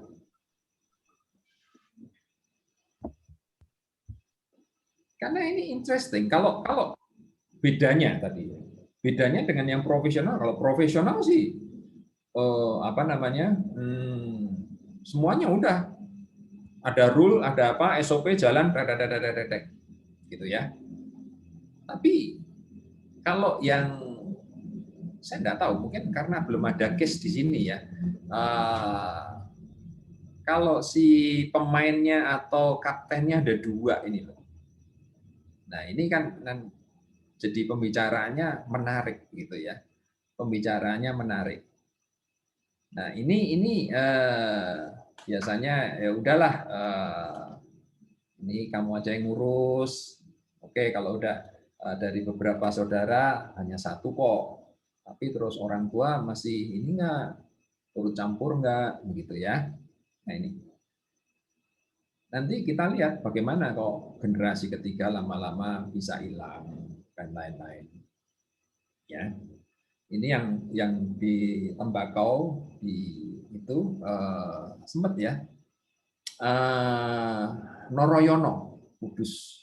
Karena ini interesting. Kalau bedanya tadi, bedanya dengan yang profesional. Kalau profesional sih semuanya udah ada rule, ada apa, SOP jalan, gitu ya. Tapi kalau yang saya nggak tahu, mungkin karena belum ada case di sini ya. Kalau si pemainnya atau kaptennya ada 2 ini loh. Nah ini kan jadi pembicaraannya menarik gitu ya. Pembicaraannya menarik. Nah ini biasanya ya udahlah, ini kamu aja yang ngurus. Oke, kalau udah dari beberapa saudara hanya 1 kok, tapi terus orang tua masih ini nggak turut campur nggak, begitu ya. Nah ini nanti kita lihat bagaimana kok generasi ketiga lama-lama bisa hilang dan lain-lain. Ya, ini yang di tembakau itu sempat ya. Noroyono, Kudus,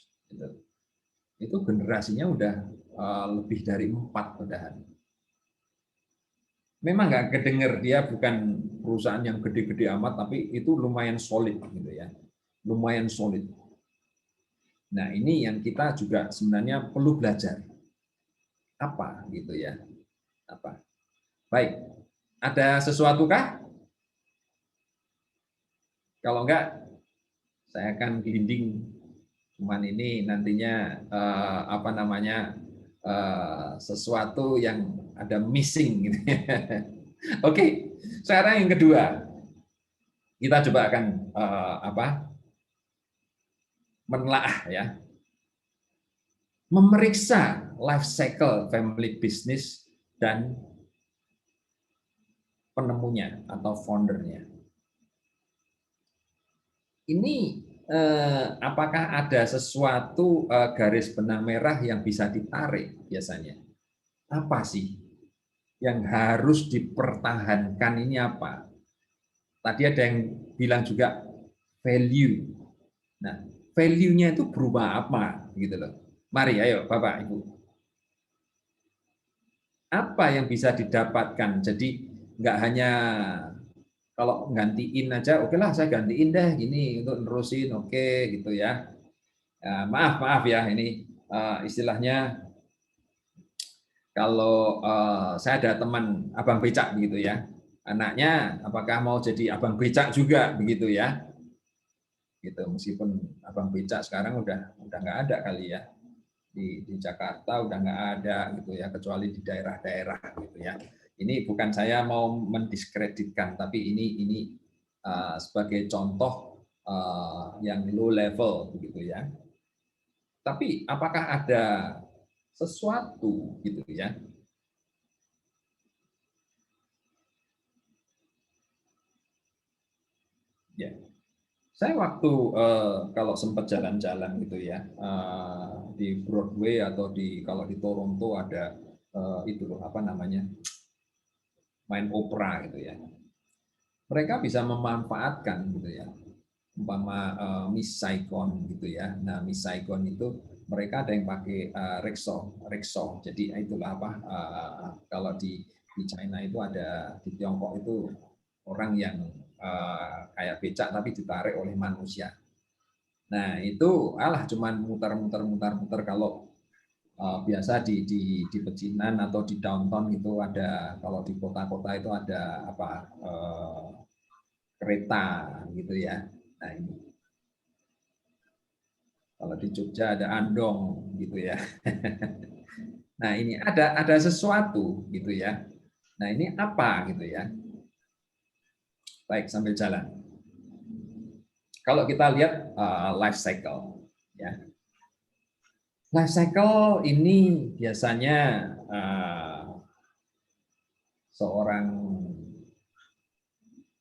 itu generasinya udah lebih dari 4 udahan. Memang nggak kedenger, dia bukan perusahaan yang gede-gede amat, tapi itu lumayan solid gitu ya, lumayan solid. Nah ini yang kita juga sebenarnya perlu belajar apa gitu ya, apa. Baik, ada sesuatu kah? Kalau enggak, saya akan gelinding. Cuman ini nantinya sesuatu yang ada missing. Gitu. Oke, sekarang yang kedua. kita coba akan menelaah ya, memeriksa life cycle family business dan penemunya atau foundernya. Ini apakah ada sesuatu garis benang merah yang bisa ditarik biasanya? Apa sih yang harus dipertahankan, ini apa? Tadi ada yang bilang juga value. Nah, value-nya itu berubah apa gitu loh. Mari ayo Bapak Ibu. Apa yang bisa didapatkan? Jadi nggak hanya kalau gantiin aja, oke lah saya gantiin deh gini untuk nerusin, oke gitu ya. Maaf ya, ini istilahnya kalau saya ada teman abang becak begitu ya, anaknya apakah mau jadi abang becak juga begitu ya, gitu. Meskipun abang becak sekarang udah nggak ada kali ya, di Jakarta udah nggak ada gitu ya, kecuali di daerah-daerah gitu ya. Ini bukan saya mau mendiskreditkan, tapi ini sebagai contoh yang low level begitu ya. Tapi apakah ada sesuatu gitu ya? Ya, saya waktu kalau sempat jalan-jalan gitu ya di Broadway atau kalau di Toronto ada itu loh apa namanya main opera gitu ya. Mereka bisa memanfaatkan gitu ya, umpama Miss Saigon gitu ya. Nah Miss Saigon itu mereka ada yang pakai rickshaw. Jadi itulah apa kalau di China itu ada, di Tiongkok itu orang yang kayak becak tapi ditarik oleh manusia. Nah itu cuman muter kalau biasa di pecinan atau di downtown itu ada, kalau di kota-kota itu ada apa kereta gitu ya. Nah ini kalau di Jogja ada andong gitu ya. Nah ini ada sesuatu gitu ya. Nah ini apa gitu ya. Baik, sambil jalan. Kalau kita lihat life cycle ya. Life cycle ini biasanya seorang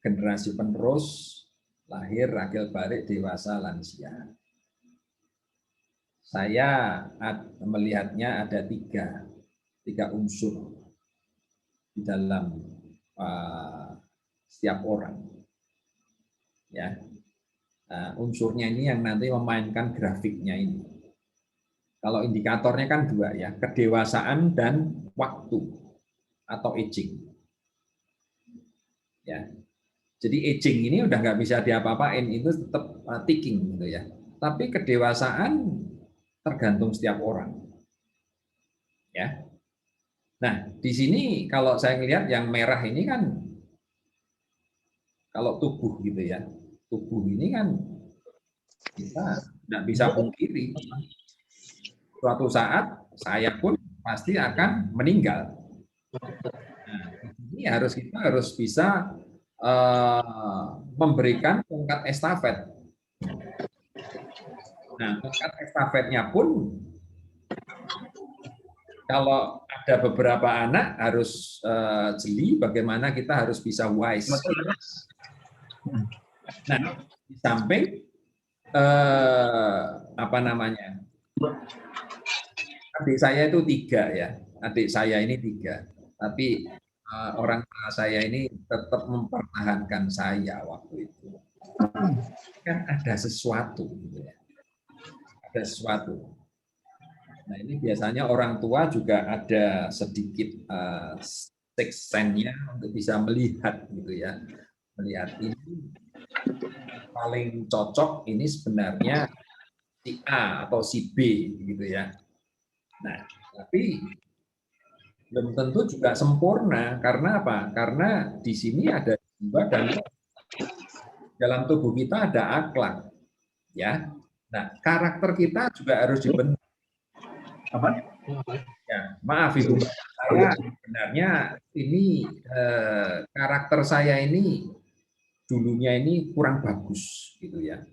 generasi penerus lahir, ragil balik, dewasa, lansia. Saya melihatnya ada tiga unsur di dalam setiap orang. Ya, unsurnya ini yang nanti memainkan grafiknya ini. Kalau indikatornya kan dua ya, kedewasaan dan waktu atau aging. Ya, jadi aging ini udah nggak bisa diapa-apain, itu tetap ticking gitu ya. Tapi kedewasaan tergantung setiap orang. Ya. Nah, di sini kalau saya lihat yang merah ini kan kalau tubuh gitu ya. Tubuh ini kan kita tidak bisa pungkiri. Suatu saat saya pun pasti akan meninggal. Nah, ini kita harus bisa memberikan tongkat estafet. Nah, tongkat estafetnya pun kalau ada beberapa anak harus jeli bagaimana kita harus bisa wise. Nah, di samping apa namanya? Adik saya itu 3 ya. Adik saya ini 3. Tapi orang tua saya ini tetap mempertahankan saya waktu itu. Kan ada sesuatu gitu ya. Ada sesuatu. Nah, ini biasanya orang tua juga ada sedikit sixth sense-nya untuk bisa melihat gitu ya. Melihat ini paling cocok ini sebenarnya si A atau si B gitu ya. Nah, tapi belum tentu juga sempurna. Karena apa? Karena di sini ada jiwa dan dalam tubuh kita ada akhlak. Ya. Nah, karakter kita juga harus dibentuk. Apa? Ya, maaf Ibu, saya sebenarnya ini karakter saya ini dulunya ini kurang bagus gitu ya.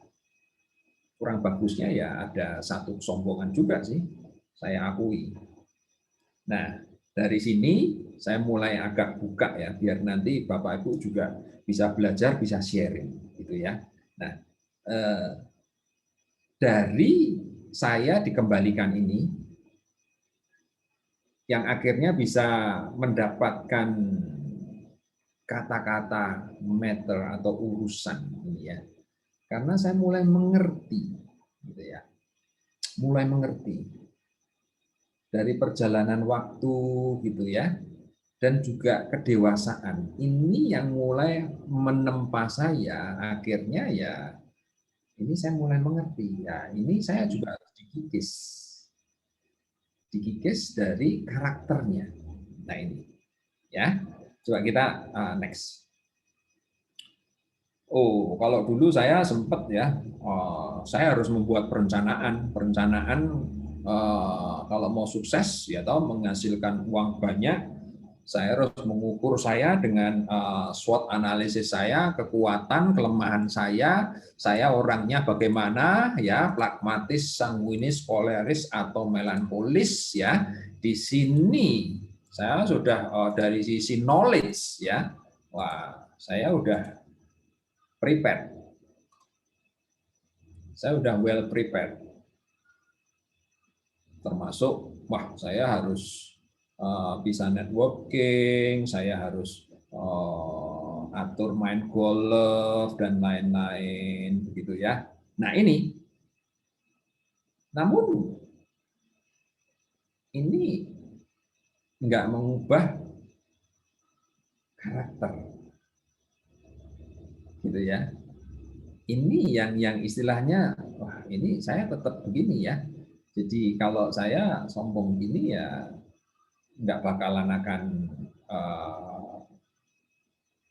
Kurang bagusnya ya ada satu kesombongan juga sih, saya akui. Nah, dari sini saya mulai agak buka ya, biar nanti Bapak Ibu juga bisa belajar, bisa sharing gitu ya. Nah, dari saya dikembalikan ini, yang akhirnya bisa mendapatkan kata-kata matter atau urusan ini ya. Karena saya mulai mengerti gitu ya. Mulai mengerti dari perjalanan waktu gitu ya. Dan juga kedewasaan. Ini yang mulai menempa saya, akhirnya ya ini saya mulai mengerti. Ya, ini saya juga harus dikikis. Dikikis dari karakternya. Nah, ini. Ya. Coba kita next. Oh, kalau dulu saya sempat ya, saya harus membuat perencanaan kalau mau sukses ya atau menghasilkan uang banyak, saya harus mengukur saya dengan SWOT analisis saya, kekuatan, kelemahan saya orangnya bagaimana ya, pragmatis, sanguinis, koleris atau melankolis ya. Di sini saya sudah dari sisi knowledge ya, wah saya udah prepared. Saya udah well prepared. Termasuk, wah saya harus bisa networking, saya harus atur main golf dan lain-lain, begitu ya. Nah ini, namun ini nggak mengubah karakter, gitu ya. Ini yang istilahnya, wah ini saya tetap begini ya. Jadi kalau saya sombong gini ya nggak bakalan akan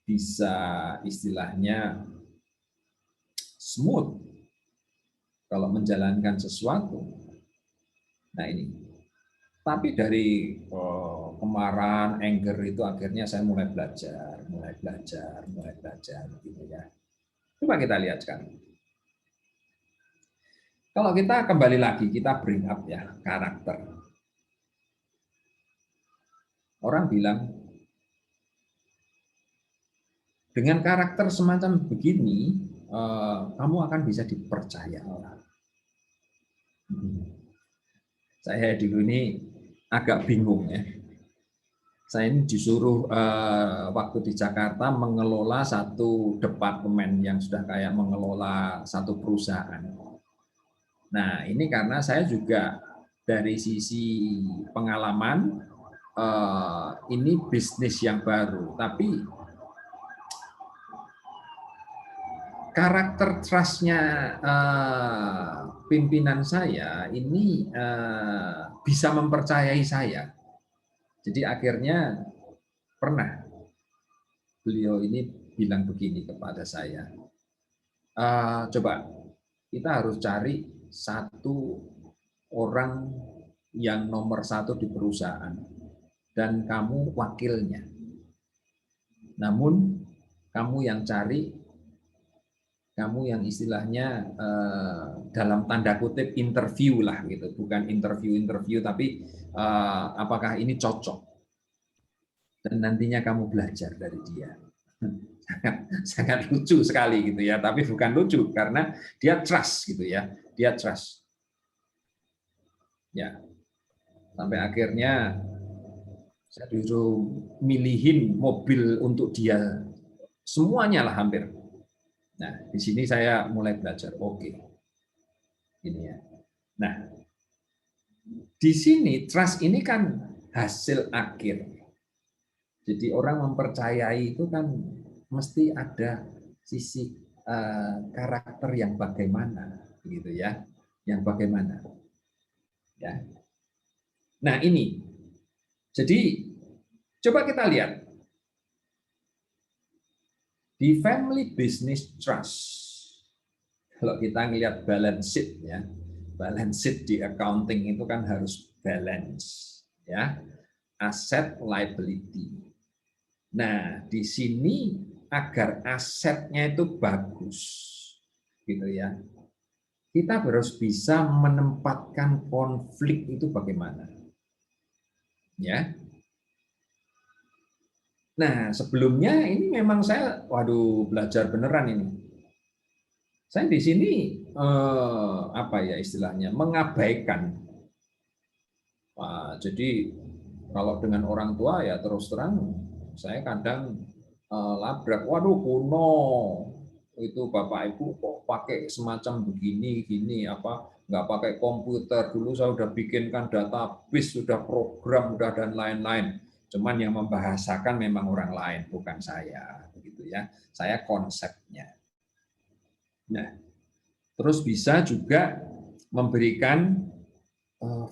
bisa istilahnya smooth kalau menjalankan sesuatu. Nah ini. Tapi dari kemarahan, anger itu akhirnya saya mulai belajar gitu ya. Coba kita lihat sekarang. Kalau kita kembali lagi, kita bring up ya, karakter. Orang bilang, dengan karakter semacam begini, kamu akan bisa dipercaya orang. Saya dulu ini agak bingung ya. Saya ini disuruh waktu di Jakarta mengelola satu departemen yang sudah kayak mengelola satu perusahaan. Nah, ini karena saya juga dari sisi pengalaman, ini bisnis yang baru, tapi karakter trust-nya pimpinan saya ini bisa mempercayai saya. Jadi akhirnya pernah beliau ini bilang begini kepada saya, coba kita harus cari satu orang yang nomor satu di perusahaan dan kamu wakilnya. Namun kamu yang cari, kamu yang istilahnya dalam tanda kutip interview lah gitu, bukan interview tapi apakah ini cocok dan nantinya kamu belajar dari dia. sangat lucu sekali gitu ya, tapi bukan lucu karena dia trust gitu ya, dia trust ya. Sampai akhirnya saya disuruh milihin mobil untuk dia, semuanya lah hampir. Nah, di sini saya mulai belajar. Oke. Ini ya. Nah, di sini trust ini kan hasil akhir. Jadi orang mempercayai itu kan mesti ada sisi karakter yang bagaimana, gitu ya. Yang bagaimana. Ya. Nah, ini. Jadi coba kita lihat. Di family business trust, kalau kita ngelihat balance sheet ya, balance sheet di accounting itu kan harus balance ya, asset liability. Nah di sini agar asetnya itu bagus, gitu ya. Kita harus bisa menempatkan konflik itu bagaimana, ya. Nah, sebelumnya ini memang saya, waduh, belajar beneran ini. Saya di sini apa ya istilahnya, mengabaikan. Wah, jadi kalau dengan orang tua ya terus terang saya kadang labrak, waduh kuno itu bapak ibu kok pakai semacam begini gini apa nggak pakai komputer, dulu saya udah bikinkan database, sudah program, udah dan lain-lain. Cuman yang membahasakan memang orang lain, bukan saya, begitu ya. Saya konsepnya. Nah, terus bisa juga memberikan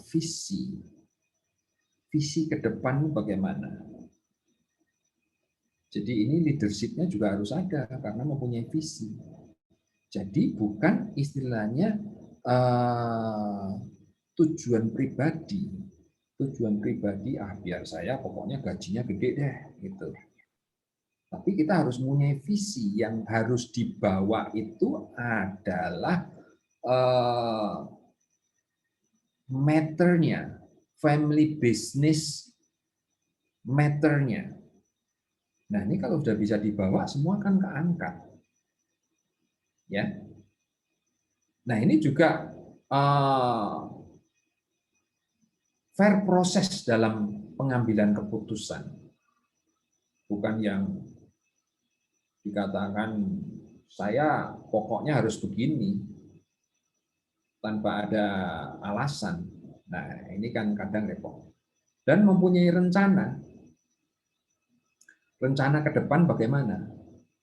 visi ke depan bagaimana. Jadi ini leadership-nya juga harus ada karena mempunyai visi. Jadi bukan istilahnya tujuan pribadi. Tujuan pribadi, biar saya pokoknya gajinya gede deh, gitu. Tapi kita harus mempunyai visi yang harus dibawa itu adalah matter-nya, family business matter-nya. Nah, ini kalau sudah bisa dibawa, semua kan keangkat. Ya. Nah, ini juga fair proses dalam pengambilan keputusan. Bukan yang dikatakan saya pokoknya harus begini tanpa ada alasan. Nah, ini kan kadang repot. Dan mempunyai rencana. Rencana ke depan bagaimana?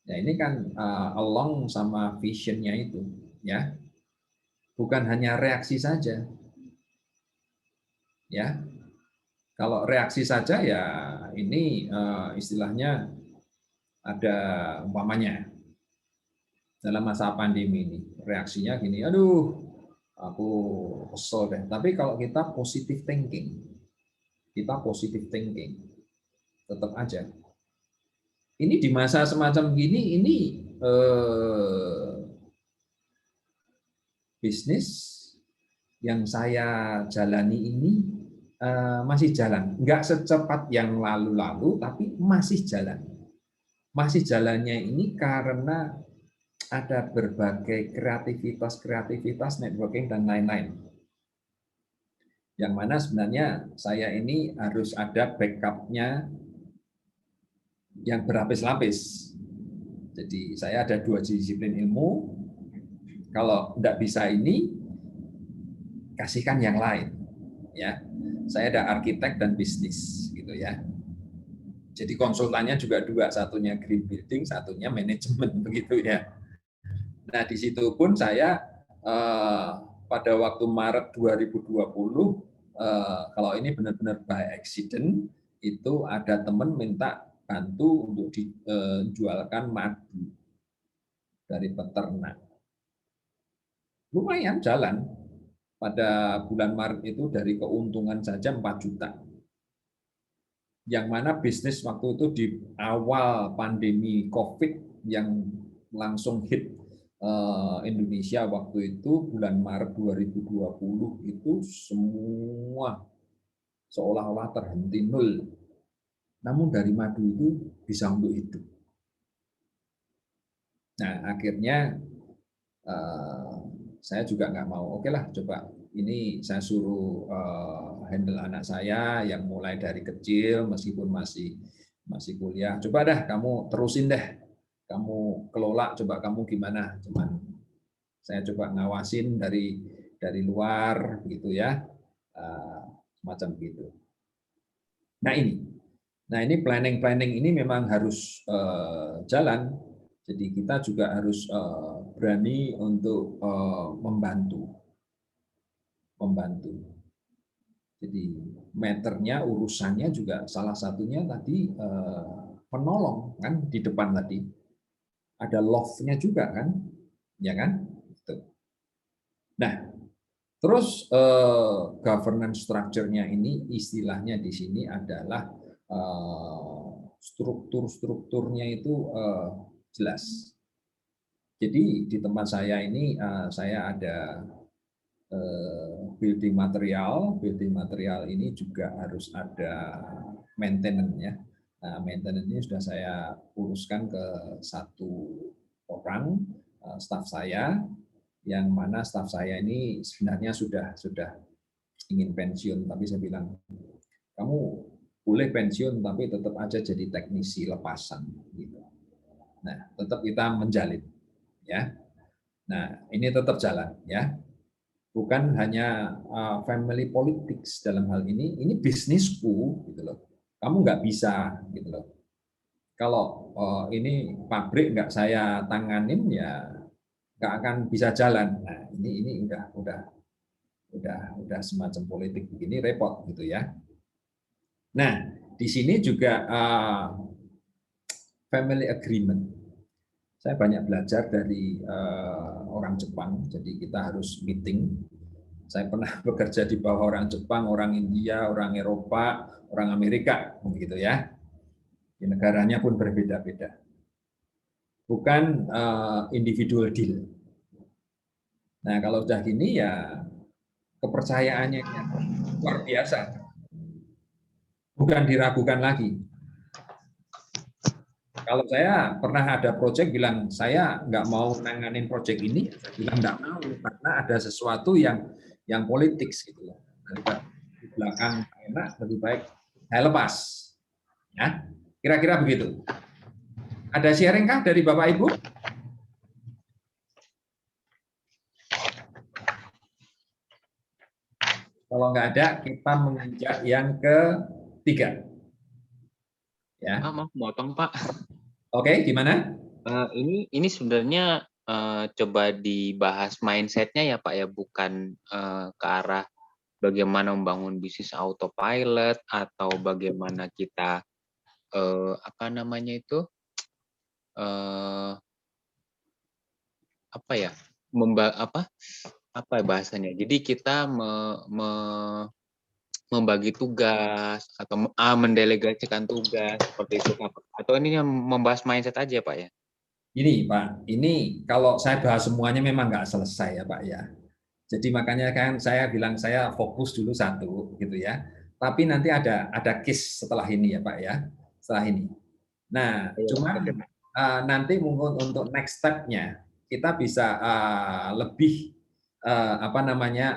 Ya ini kan along sama visionnya itu, ya. Bukan hanya reaksi saja. Ya. Kalau reaksi saja ya ini istilahnya ada umpamanya dalam masa pandemi ini reaksinya gini, aduh aku kesel deh. Tapi kalau kita positive thinking, tetap aja. Ini di masa semacam gini, ini bisnis yang saya jalani ini masih jalan. Nggak secepat yang lalu-lalu, tapi masih jalan. Masih jalannya ini karena ada berbagai kreativitas, networking, dan lain-lain. Yang mana sebenarnya saya ini harus ada backup-nya yang berlapis-lapis. Jadi saya ada 2 disiplin ilmu. Kalau tidak bisa ini, kasihkan yang lain. Ya, saya ada arsitek dan bisnis, gitu ya. Jadi konsultannya juga 2, satunya green building, satunya manajemen, begitu ya. Nah di situ pun saya pada waktu Maret 2020, kalau ini benar-benar by accident, itu ada teman minta bantu untuk dijualkan madu dari peternak. Lumayan jalan. Pada bulan Maret itu dari keuntungan saja 4 juta. Yang mana bisnis waktu itu di awal pandemi COVID yang langsung hit Indonesia waktu itu bulan Maret 2020 itu semua seolah-olah terhenti nol. Namun dari madu itu bisa untuk hidup. Nah, akhirnya saya juga nggak mau, oke lah coba ini saya suruh handle anak saya yang mulai dari kecil meskipun masih kuliah, coba dah kamu terusin deh, kamu kelola, coba kamu gimana, cuman saya coba ngawasin dari luar gitu ya, semacam gitu. Nah ini planning ini memang harus jalan. Jadi kita juga harus berani untuk membantu. Jadi meternya, urusannya juga salah satunya tadi penolong kan di depan tadi. Ada love-nya juga kan, ya kan? Nah, terus governance structure-nya ini istilahnya di sini adalah strukturnya itu jelas. Jadi di tempat saya ini saya ada building material. Building material ini juga harus ada maintenance ya. Nah, maintenance ini sudah saya uruskan ke satu orang staf saya, yang mana staf saya ini sebenarnya sudah ingin pensiun, tapi saya bilang kamu boleh pensiun tapi tetap aja jadi teknisi lepasan gitu. Nah, tetap kita menjalin ya. Nah, ini tetap jalan ya. Bukan hanya family politics dalam hal ini bisnisku gitu loh. Kamu nggak bisa gitu loh. Kalau ini pabrik nggak saya tanganin ya nggak akan bisa jalan. Nah, ini udah semacam politik begini repot gitu ya. Nah, di sini juga family agreement. Saya banyak belajar dari orang Jepang, jadi kita harus meeting. Saya pernah bekerja di bawah orang Jepang, orang India, orang Eropa, orang Amerika, begitu ya. Di negaranya pun berbeda-beda. Bukan individual deal. Nah, kalau sudah gini ya kepercayaannya luar biasa. Bukan diragukan lagi. Kalau saya pernah ada proyek bilang saya nggak mau nanganin proyek ini, saya bilang nggak mau karena ada sesuatu yang politik gitu loh. Daripada di belakang enak, lebih baik saya lepas. Ya, kira-kira begitu. Ada sharing kah dari Bapak Ibu? Kalau nggak ada, kita menginjak yang ketiga. Ya. Maaf, motong Pak. Oke, gimana? Ini sebenarnya coba dibahas mindsetnya ya Pak ya, bukan ke arah bagaimana membangun bisnis autopilot atau bagaimana kita apa namanya itu apa ya apa ya bahasanya. Jadi kita membagi tugas atau mendelegasikan tugas seperti itu Pak. Atau ini yang membahas mindset aja Pak ya? Ini Pak, ini kalau saya bahas semuanya memang nggak selesai ya Pak ya. Jadi makanya kan saya bilang saya fokus dulu satu gitu ya. Tapi nanti ada case setelah ini ya Pak ya. Setelah ini. Nah, cuman nanti mungkin untuk next step-nya kita bisa lebih apa namanya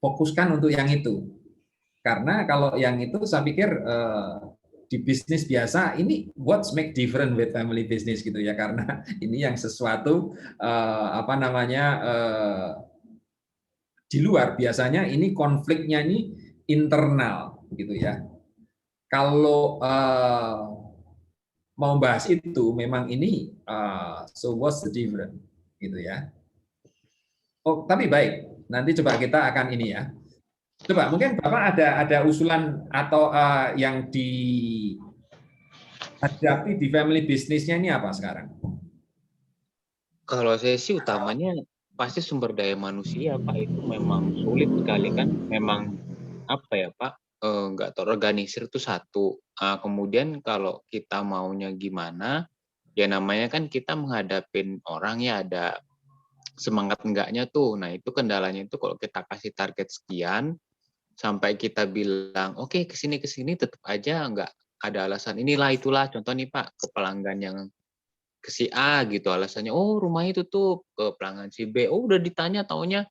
fokuskan untuk yang itu. Karena kalau yang itu saya pikir di bisnis biasa ini what's make different with family business gitu ya, karena ini yang sesuatu apa namanya di luar, biasanya ini konfliknya ini internal gitu ya. Kalau mau bahas itu memang ini so what's the difference gitu ya. Oh, tapi baik, nanti coba kita akan ini ya. Coba mungkin Bapak ada usulan atau yang dihadapi di family bisnisnya ini apa sekarang? Kalau saya sih utamanya pasti sumber daya manusia Pak, itu memang sulit sekali kan, memang apa ya Pak, nggak terorganisir itu satu. Kemudian kalau kita maunya gimana, ya namanya kan kita menghadapin orang ya ada semangat enggaknya tuh. Nah itu kendalanya itu kalau kita kasih target sekian, sampai kita bilang oke kesini tetap aja nggak ada alasan inilah itulah. Contoh nih Pak, ke pelanggan yang ke si A gitu alasannya, oh rumahnya tutup, ke pelanggan si B, oh udah ditanya taunya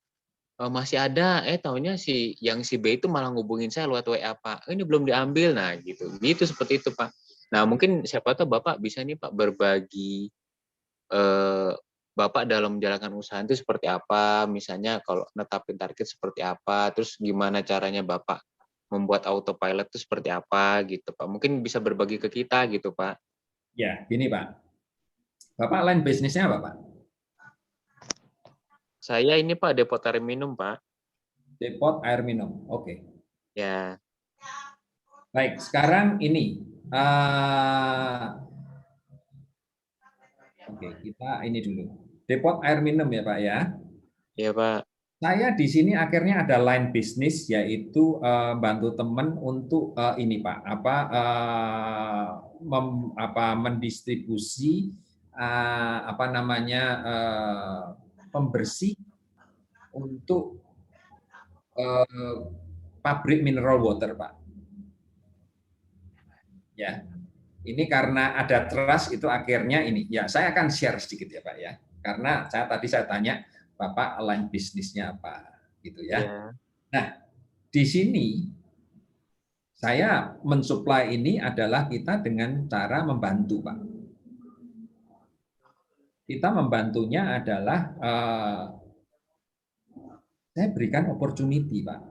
masih ada, taunya si B itu malah ngubungin saya lewat WA Pak, ini belum diambil, nah gitu seperti itu Pak. Nah mungkin siapa tahu Bapak bisa nih Pak berbagi Bapak dalam menjalankan usaha itu seperti apa, misalnya kalau netapin target seperti apa, terus gimana caranya Bapak membuat autopilot itu seperti apa gitu Pak. Mungkin bisa berbagi ke kita gitu Pak. Ya, gini Pak. Bapak lain bisnisnya apa Pak? Saya ini Pak depot air minum Pak. Depot air minum, oke. Ya. Baik, sekarang ini. Oke, kita ini dulu. Depot air minum ya Pak ya? Iya Pak. Saya di sini akhirnya ada line bisnis, yaitu bantu teman untuk ini Pak, mendistribusi pembersih untuk pabrik mineral water Pak. Ya, ini karena ada trust itu akhirnya ini. Ya, saya akan share sedikit ya Pak ya, karena tadi saya tanya Bapak line bisnisnya apa, gitu ya. Ya. Nah, di sini saya mensuplai ini adalah kita dengan cara membantu, Pak. Kita membantunya adalah saya berikan opportunity, Pak.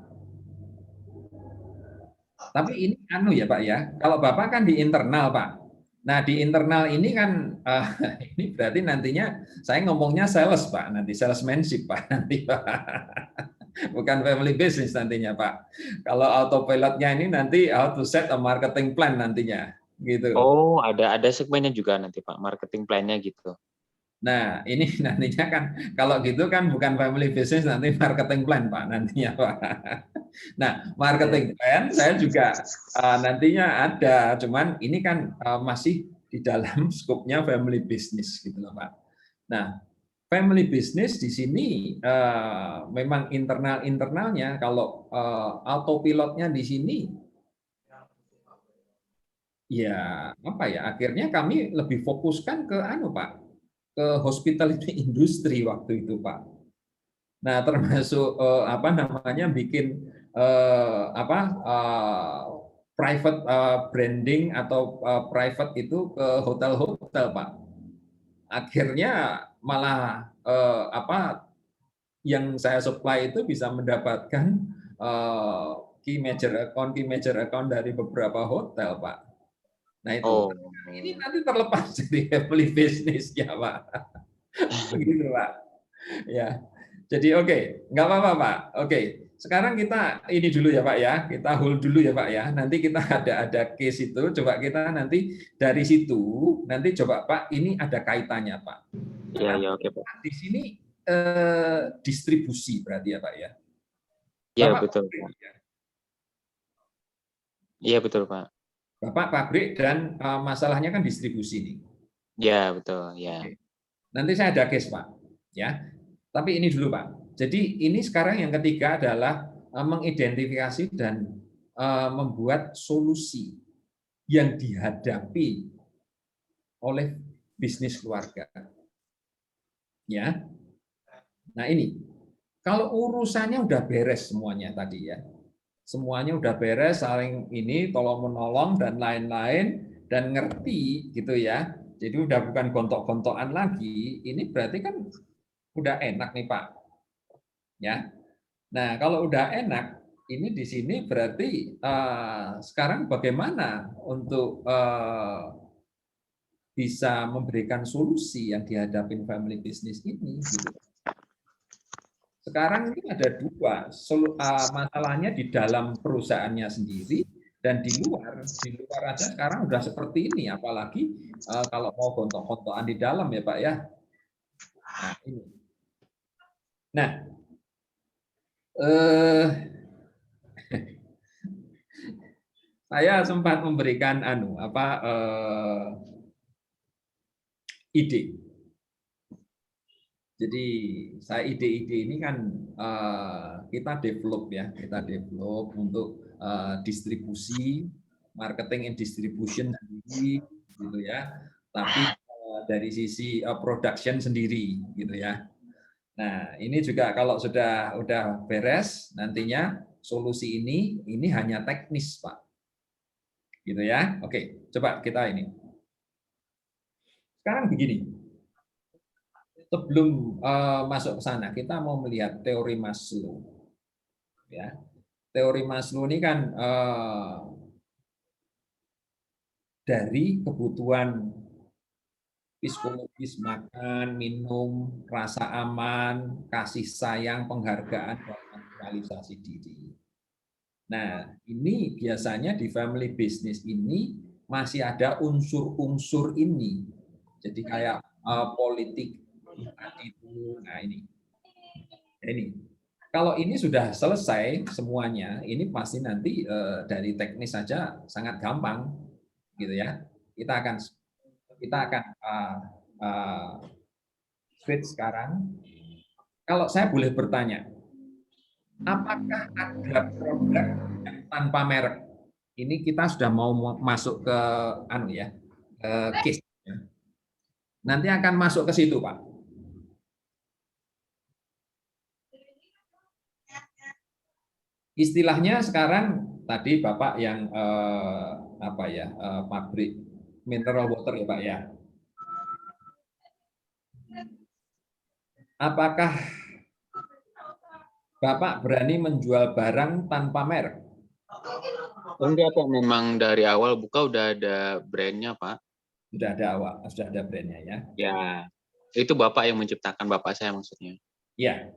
Tapi ini ya Pak ya, kalau Bapak kan di internal, Pak. Nah, di internal ini kan ini berarti nantinya saya ngomongnya sales, Pak. Nanti salesmanship, Pak. Nanti, Pak. Bukan family business nantinya, Pak. Kalau autopilotnya ini nanti how to set a marketing plan nantinya, gitu. Oh, ada segmennya juga nanti Pak, marketing plan-nya gitu. Nah, ini nantinya kan kalau gitu kan bukan family business, nanti marketing plan, Pak, nantinya, Pak. Nah, marketing plan saya juga nantinya ada, cuman ini kan masih di dalam skopnya family business gitu loh, Pak. Nah, family business di sini memang internalnya kalau autopilotnya di sini ya apa ya, akhirnya kami lebih fokuskan ke Pak, ke hospitality industry waktu itu, Pak. Nah, termasuk bikin private branding atau private itu ke hotel-hotel, Pak. Akhirnya malah yang saya supply itu bisa mendapatkan key major account dari beberapa hotel, Pak. Nah itu, ini nanti terlepas dari family business ya, Pak. Begitu, Pak. Ya, jadi oke, nggak apa-apa, Pak. Oke, sekarang kita ini dulu ya, Pak ya. Kita hold dulu ya, Pak ya. Nanti kita ada case itu, coba kita nanti dari situ, nanti coba Pak, ini ada kaitannya, Pak. Iya, oke, Pak. Di sini distribusi berarti ya, Pak ya. Iya, Bapak betul, pabrik, Pak. ya? Iya, betul, Pak. Bapak pabrik dan masalahnya kan distribusi nih. Iya, betul, ya. Oke. Nanti saya ada case, Pak. Ya. Tapi ini dulu, Pak. Jadi ini sekarang yang ketiga adalah mengidentifikasi dan membuat solusi yang dihadapi oleh bisnis keluarga. Ya. Nah, ini kalau urusannya udah beres semuanya tadi ya. Semuanya udah beres, saling ini tolong-menolong dan lain-lain dan ngerti gitu ya. Jadi udah bukan gontok-gontokan lagi. Ini berarti kan udah enak nih, Pak. Ya. Nah, kalau udah enak, ini di sini berarti sekarang bagaimana untuk bisa memberikan solusi yang dihadapin family business ini gitu. Sekarang ini ada dua, masalahnya di dalam perusahaannya sendiri dan di luar aja sekarang udah seperti ini, apalagi kalau mau gontok-gontokan di dalam ya Pak ya. Nah, ini. Nah, saya sempat memberikan ide. Jadi saya ide-ide ini kan kita develop untuk distribusi, marketing and distribution sendiri, gitu ya. Tapi dari sisi production sendiri, gitu ya. Nah ini juga kalau sudah beres, nantinya solusi ini hanya teknis, Pak. Gitu ya. Oke, coba kita ini. Sekarang begini. Sebelum masuk ke sana, kita mau melihat teori Maslow. Ya, teori Maslow ini kan dari kebutuhan psikologis, makan, minum, rasa aman, kasih sayang, penghargaan, dan aktualisasi diri. Nah, ini biasanya di family business ini masih ada unsur-unsur ini. Jadi kayak politik itu, nah ini. Kalau ini sudah selesai semuanya, ini pasti nanti dari teknis saja sangat gampang, gitu ya. Kita akan switch sekarang. Kalau saya boleh bertanya, apakah ada produk yang tanpa merek? Ini kita sudah mau masuk ke ke case. Nanti akan masuk ke situ, Pak. Istilahnya sekarang tadi Bapak yang pabrik mineral water ya Pak ya. Apakah Bapak berani menjual barang tanpa merek? Enggak Pak, memang dari awal buka udah ada brandnya Pak. Sudah ada brandnya ya. Ya, itu Bapak yang menciptakan, Bapak saya maksudnya. Ya.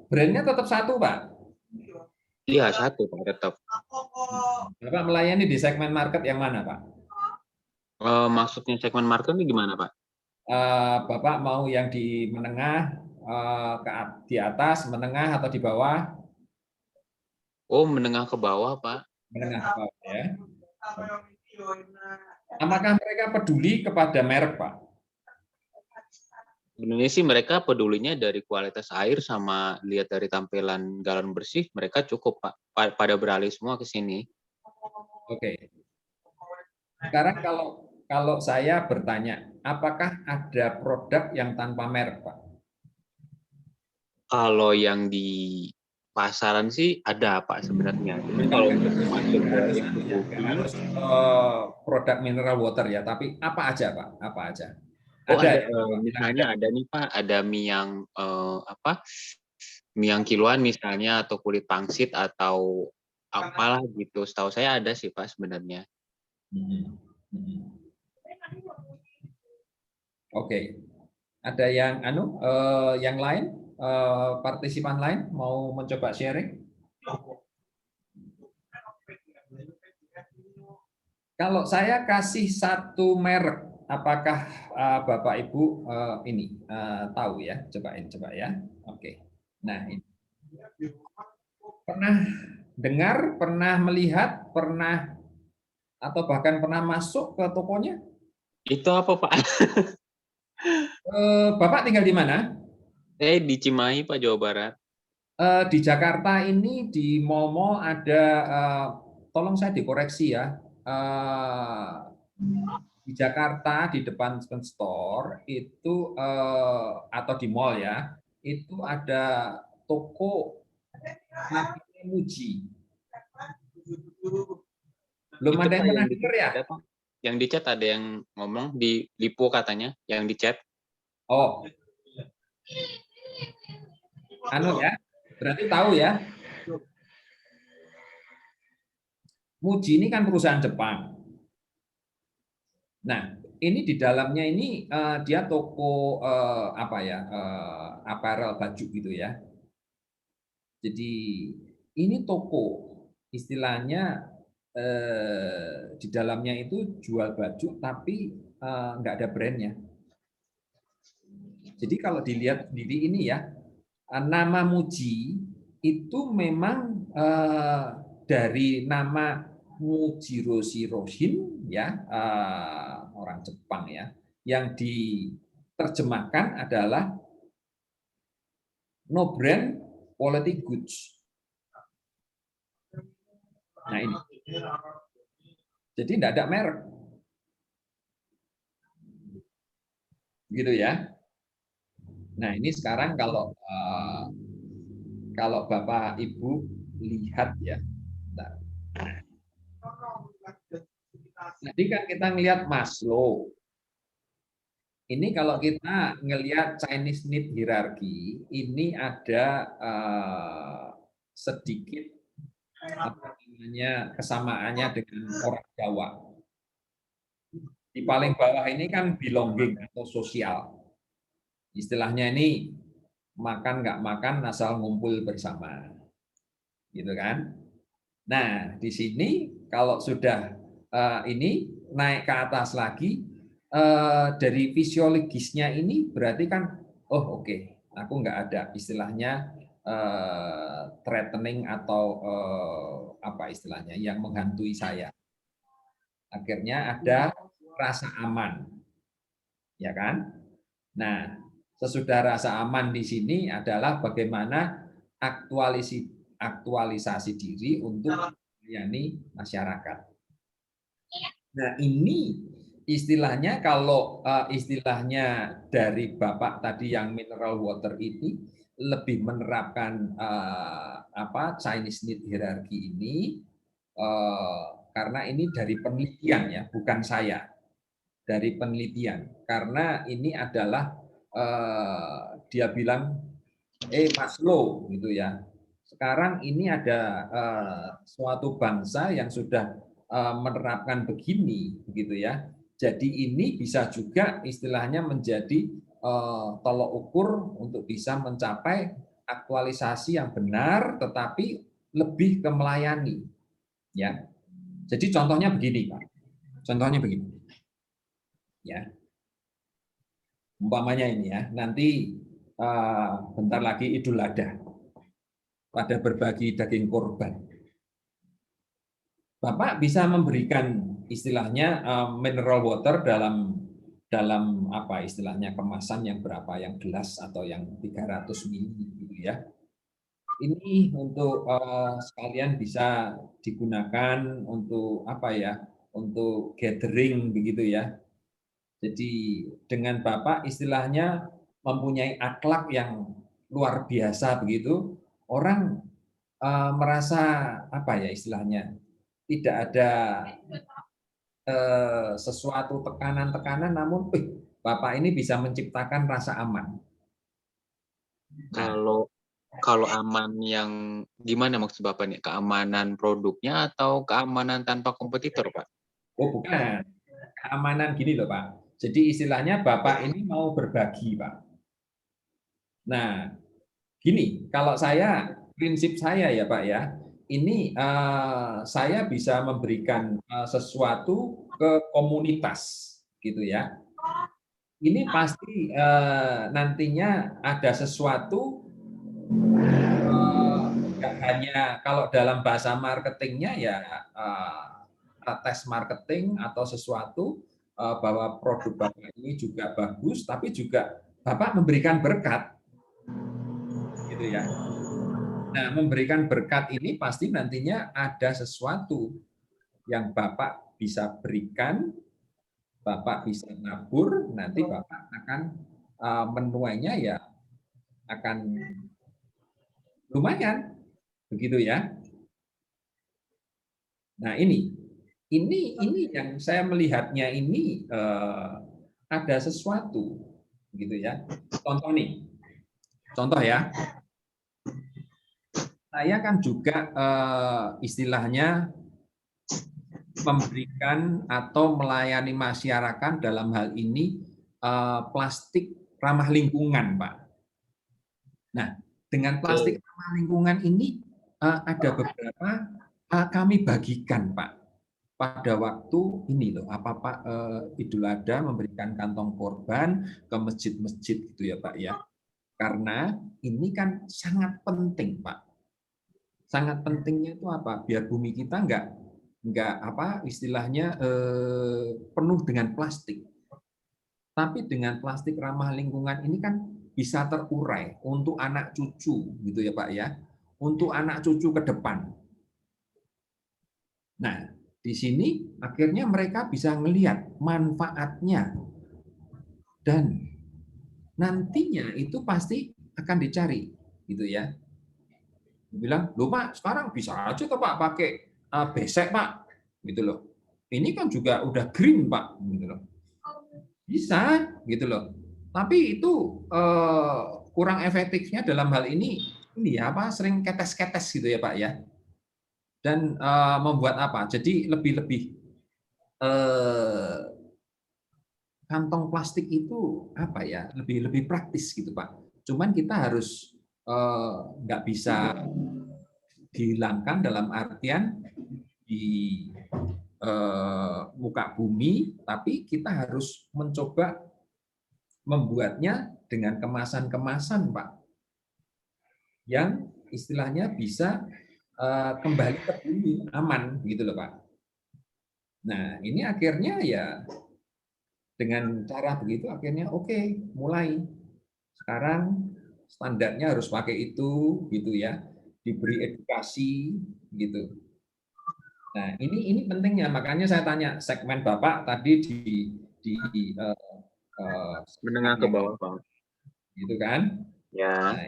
Brandnya tetap satu Pak? Iya, satu Pak, tetap. Bapak melayani di segmen market yang mana Pak? Maksudnya segmen market ini gimana Pak? Bapak mau yang di menengah, di atas, menengah, atau di bawah? Oh, menengah ke bawah Pak. Menengah ke bawah ya. Apakah mereka peduli kepada merek Pak? Sebenarnya sih mereka pedulinya dari kualitas air sama lihat dari tampilan galon bersih, mereka cukup Pak. Pada beralih semua ke sini. Oke. Sekarang kalau saya bertanya, apakah ada produk yang tanpa merek Pak? Kalau yang di pasaran sih ada Pak sebenarnya. Cuman kalau untuk masuk ke harus produk mineral water ya, tapi apa aja Pak? Apa aja? Oh ada, misalnya ada nih Pak, ada mie yang mie yang kiloan misalnya, atau kulit pangsit atau apalah gitu. Setahu saya ada sih Pak sebenarnya. Oke. Ada yang yang lain, partisipan lain mau mencoba sharing? Kalau saya kasih satu merek, apakah Bapak Ibu ini tahu ya? Coba ya. Oke. Nah, ini. Pernah dengar, pernah melihat, pernah atau bahkan pernah masuk ke tokonya? Itu apa Pak? Bapak tinggal di mana? Di Cimahi Pak, Jawa Barat. Di Jakarta ini di mall-mall ada, tolong saya dikoreksi ya. Di Jakarta di depan store itu atau di mall ya, itu ada toko namanya Muji. Belum Itu, ada yang Pak, pernah dengar ya? Ada, Pak. Yang di chat ada yang ngomong di Lipo katanya, yang di chat. Oh. Ya, berarti tahu ya. Muji ini kan perusahaan Jepang. Nah, ini di dalamnya ini dia toko apparel baju gitu ya. Jadi ini toko, istilahnya di dalamnya itu jual baju tapi nggak ada brandnya. Jadi kalau dilihat sendiri ini ya, nama Muji itu memang dari nama Mujiro Shiroshin ya, orang Jepang ya, yang diterjemahkan adalah no brand quality goods. Nah ini, jadi tidak ada merek, gitu ya. Nah ini sekarang kalau Bapak Ibu lihat ya, tadi kan kita ngelihat Maslow. Ini kalau kita ngelihat Chinese need hierarchy, ini ada sedikit kesamaannya dengan orang Jawa. Di paling bawah ini kan belonging atau sosial. Istilahnya ini makan nggak makan asal ngumpul bersama, gitu kan? Nah di sini kalau sudah ini naik ke atas lagi, dari fisiologisnya ini berarti kan, oh oke, Aku nggak ada istilahnya threatening atau apa istilahnya yang menghantui saya. Akhirnya ada rasa aman, ya kan? Nah, sesudah rasa aman di sini adalah bagaimana aktualisasi diri untuk melayani masyarakat. Nah, ini istilahnya kalau istilahnya dari Bapak tadi yang mineral water ini lebih menerapkan Chinese need hierarchy ini karena ini dari penelitian ya, bukan saya. Dari penelitian. Karena ini adalah dia bilang Maslow gitu ya. Sekarang ini ada suatu bangsa yang sudah menerapkan begini begitu ya. Jadi ini bisa juga istilahnya menjadi tolok ukur untuk bisa mencapai aktualisasi yang benar tetapi lebih ke melayani ya. Jadi contohnya begini Pak. Contohnya begini. Ya. Umpamanya ini ya, nanti bentar lagi Idul Adha. Pada berbagi daging korban. Bapak bisa memberikan istilahnya mineral water dalam apa istilahnya kemasan yang berapa, yang gelas atau yang 300 ml gitu ya. Ini untuk sekalian bisa digunakan untuk apa ya? Untuk gathering begitu ya. Jadi dengan Bapak istilahnya mempunyai akhlak yang luar biasa begitu, orang merasa apa ya istilahnya tidak ada sesuatu tekanan-tekanan, namun Bapak ini bisa menciptakan rasa aman. Kalau aman yang gimana maksud Bapak nih? Keamanan produknya atau keamanan tanpa kompetitor, Pak? Oh bukan, keamanan gini loh Pak. Jadi istilahnya Bapak ini mau berbagi Pak. Nah gini, kalau prinsip saya ya Pak ya, ini saya bisa memberikan sesuatu ke komunitas gitu ya. Ini pasti nantinya ada sesuatu nggak hanya kalau dalam bahasa marketingnya ya tes marketing atau sesuatu bahwa produk Bapak ini juga bagus, tapi juga Bapak memberikan berkat, gitu ya. Nah, memberikan berkat ini pasti nantinya ada sesuatu yang Bapak bisa berikan, Bapak bisa nabur, nanti Bapak akan menuainya ya akan lumayan, begitu ya. Nah ini yang saya melihatnya ini ada sesuatu, gitu ya. Contoh ya. Saya kan juga istilahnya memberikan atau melayani masyarakat dalam hal ini plastik ramah lingkungan, Pak. Nah, dengan plastik ramah lingkungan ini ada beberapa kami bagikan, Pak. Pada waktu ini loh, Pak Idul Adha memberikan kantong korban ke masjid-masjid gitu ya, Pak ya. Karena ini kan sangat penting, Pak. Sangat pentingnya itu apa? Biar bumi kita nggak apa istilahnya penuh dengan plastik. Tapi dengan plastik ramah lingkungan ini kan bisa terurai untuk anak cucu gitu ya Pak ya. Untuk anak cucu ke depan. Nah, di sini akhirnya mereka bisa melihat manfaatnya dan nantinya itu pasti akan dicari gitu ya. Bilang, "Loh Pak, sekarang bisa aja toh Pak pakai besek Pak." Gitu loh. Ini kan juga udah green Pak gitu loh. Bisa gitu loh. Tapi itu kurang efektifnya dalam hal ini sering ketes-ketes gitu ya Pak ya. Dan membuat apa? Jadi lebih kantong plastik itu apa ya? Lebih praktis gitu Pak. Cuman kita harus nggak bisa dihilangkan dalam artian di muka bumi, tapi kita harus mencoba membuatnya dengan kemasan-kemasan, Pak, yang istilahnya bisa kembali ke bumi aman, gitu loh, Pak. Nah, ini akhirnya ya dengan cara begitu akhirnya oke, mulai sekarang standarnya harus pakai itu, gitu ya, diberi edukasi, gitu. Nah, ini pentingnya, makanya saya tanya segmen Bapak tadi di Menengah ke bawah, Pak. gitu kan? Ya. Nah,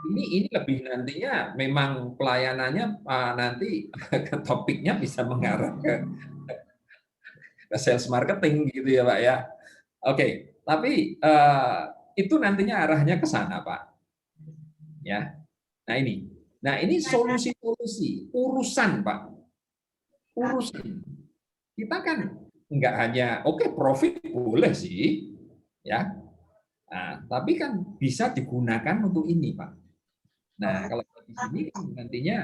ini lebih nantinya memang pelayanannya nanti topiknya bisa mengarah ke sales marketing gitu ya, Pak ya. Oke, tapi itu nantinya arahnya ke sana, Pak. Ya. Nah, ini solusi-solusi urusan, Pak. Urusan. Kita kan nggak hanya profit boleh sih, ya. Nah, tapi kan bisa digunakan untuk ini, Pak. Nah, kalau di sini kan nantinya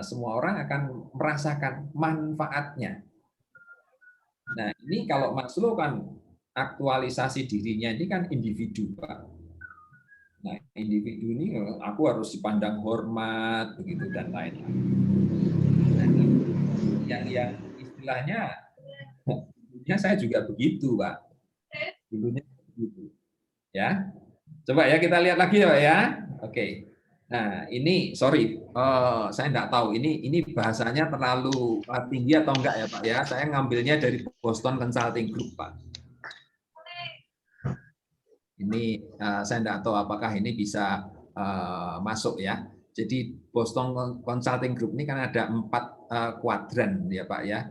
semua orang akan merasakan manfaatnya. Nah, ini kalau Maslow kan aktualisasi dirinya ini kan individu, Pak. Nah, individu ini aku harus dipandang hormat begitu dan lain-lain. Nah, yang istilahnya dulunya saya juga begitu, Pak. Dulunya begitu. Ya. Coba ya kita lihat lagi ya, Pak ya. Oke. Nah, ini sorry, saya enggak tahu ini bahasanya terlalu tinggi atau enggak ya, Pak ya. Saya ngambilnya dari Boston Consulting Group, Pak. Ini saya enggak tahu apakah ini bisa masuk ya. Jadi Boston Consulting Group ini kan ada 4 kuadran ya, Pak ya.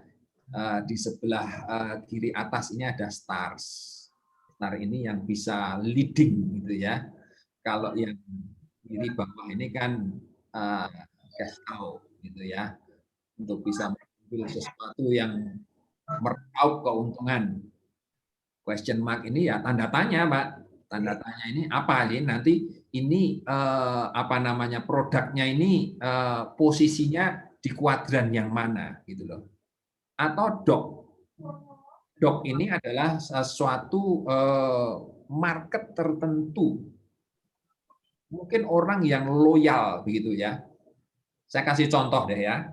Di sebelah kiri atas ini ada stars. Star ini yang bisa leading gitu ya. Kalau yang kiri bawah ini kan cash out gitu ya, untuk bisa mengambil sesuatu yang meraup keuntungan. Question mark ini ya tanda tanya, Pak. Tanda tanya ini apa ini nanti ini apa namanya produknya ini posisinya di kuadran yang mana gitu loh. Atau dog ini adalah sesuatu market tertentu. Mungkin orang yang loyal begitu ya. Saya kasih contoh deh ya.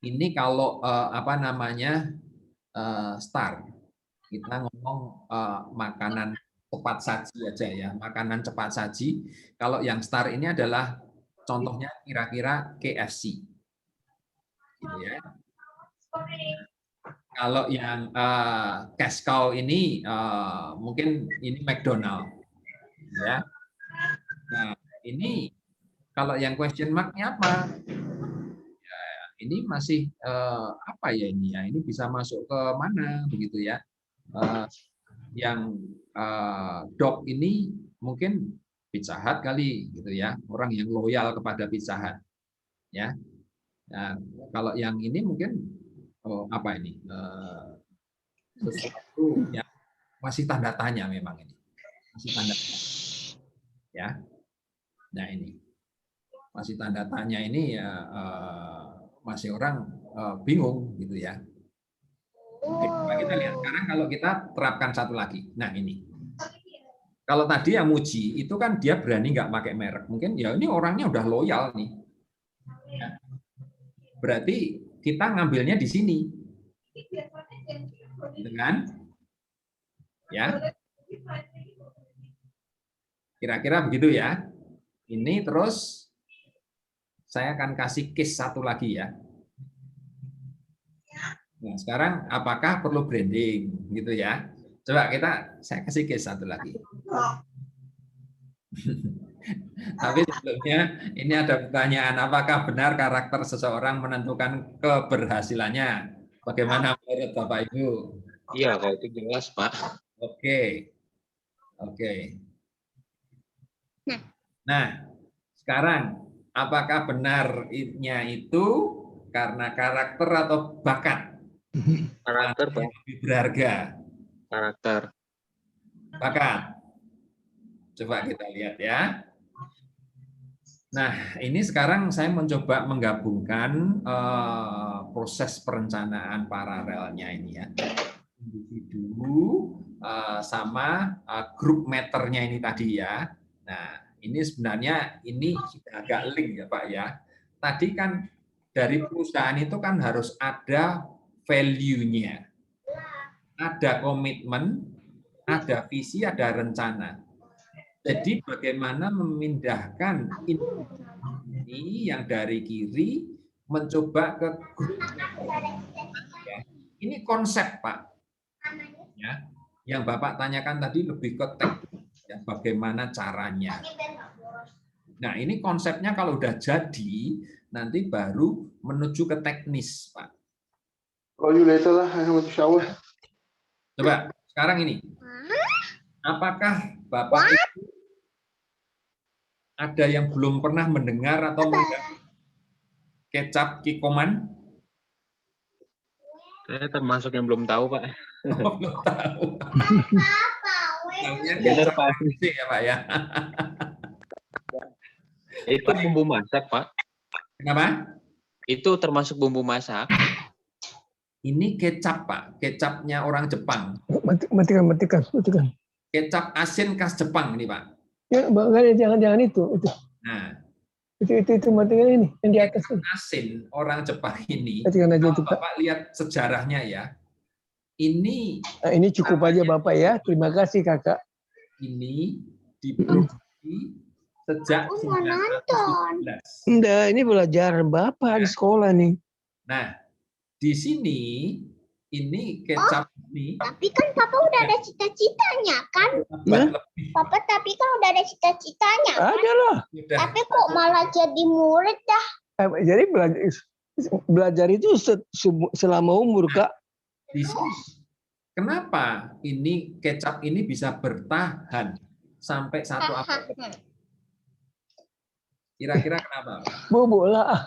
Ini kalau apa namanya star, kita ngomong makanan cepat saji aja ya, makanan cepat saji. Kalau yang star ini adalah contohnya kira-kira KFC, gitu ya. Kalau yang cash cow ini mungkin ini McDonald, ya. Nah, ini kalau yang question mark-nya apa? Ya, ini masih apa ya ini ya? Ini bisa masuk ke mana begitu ya? Yang dog ini mungkin Pizza Hut kali gitu ya. Orang yang loyal kepada Pizza Hut. Ya. Nah, kalau yang ini mungkin apa ini? Sesuatu yang masih tanda tanya memang ini. Masih tanda tanya. Ya. Nah ini masih tanda tanya ini ya masih orang bingung gitu ya. Oke, kita lihat sekarang kalau kita terapkan satu lagi. Nah ini, kalau tadi yang muji itu kan dia berani nggak pakai merek. Mungkin ya ini orangnya udah loyal nih. Ya. Berarti kita ngambilnya di sini, dengan ya. Kira-kira begitu ya. Ini terus saya akan kasih case satu lagi ya. Nah, sekarang apakah perlu branding gitu ya? Coba saya kasih case satu lagi. Tapi sebelumnya ini ada pertanyaan, apakah benar karakter seseorang menentukan keberhasilannya? Bagaimana menurut Bapak Ibu? Iya, kalau itu jelas, Pak. Oke. Nah, sekarang apakah benarnya itu karena karakter atau bakat? Karakter, Pak. Lebih berharga. Karakter. Bakat. Coba kita lihat ya. Nah, ini sekarang saya mencoba menggabungkan proses perencanaan paralelnya ini ya. Individu, sama grup meternya ini tadi ya. Nah, ini sebenarnya ini sudah agak link ya Pak ya. Tadi kan dari perusahaan itu kan harus ada value-nya, ada komitmen, ada visi, ada rencana. Jadi bagaimana memindahkan ini yang dari kiri mencoba ke grup ya. Ini konsep Pak. Ya. Yang Bapak tanyakan tadi lebih ke teknis, ya, bagaimana caranya. Nah, ini konsepnya kalau udah jadi, nanti baru menuju ke teknis, Pak. Call you later lah, I want to shower. Coba, sekarang ini. Apakah Bapak Ibu ada yang belum pernah mendengar atau melihat kecap Kikoman? Saya termasuk yang belum tahu, Pak. Oh, belum tahu. Tahunya Benar, kecap Pak. ya, Pak ya. Itu bumbu masak, Pak. Kenapa? Itu termasuk bumbu masak. Ini kecap, Pak. Kecapnya orang Jepang. Matikan. Kecap asin khas Jepang ini, Pak. Ya, jangan itu. Nah, Itu matikan ini yang di atas tuh. asin orang Jepang ini, Matikan aja kalau itu, Pak. Bapak lihat sejarahnya ya, ini Nah, ini cukup aja Bapak ya. Terima kasih Kakak. ini diproduksi sejak 1917. Enggak, ini belajar Bapak di sekolah nih. Nah, di sini ini kecap ini Tapi kan Papa udah ada cita-citanya kan? lebih Papa tapi kan udah ada cita-citanya kan? Ada lah. sudah Tapi kok malah jadi murid dah? Jadi belajar itu selama umur, Kak. di sini. Kenapa ini kecap ini bisa bertahan sampai satu abad? Kira-kira kenapa? Bubuk lah.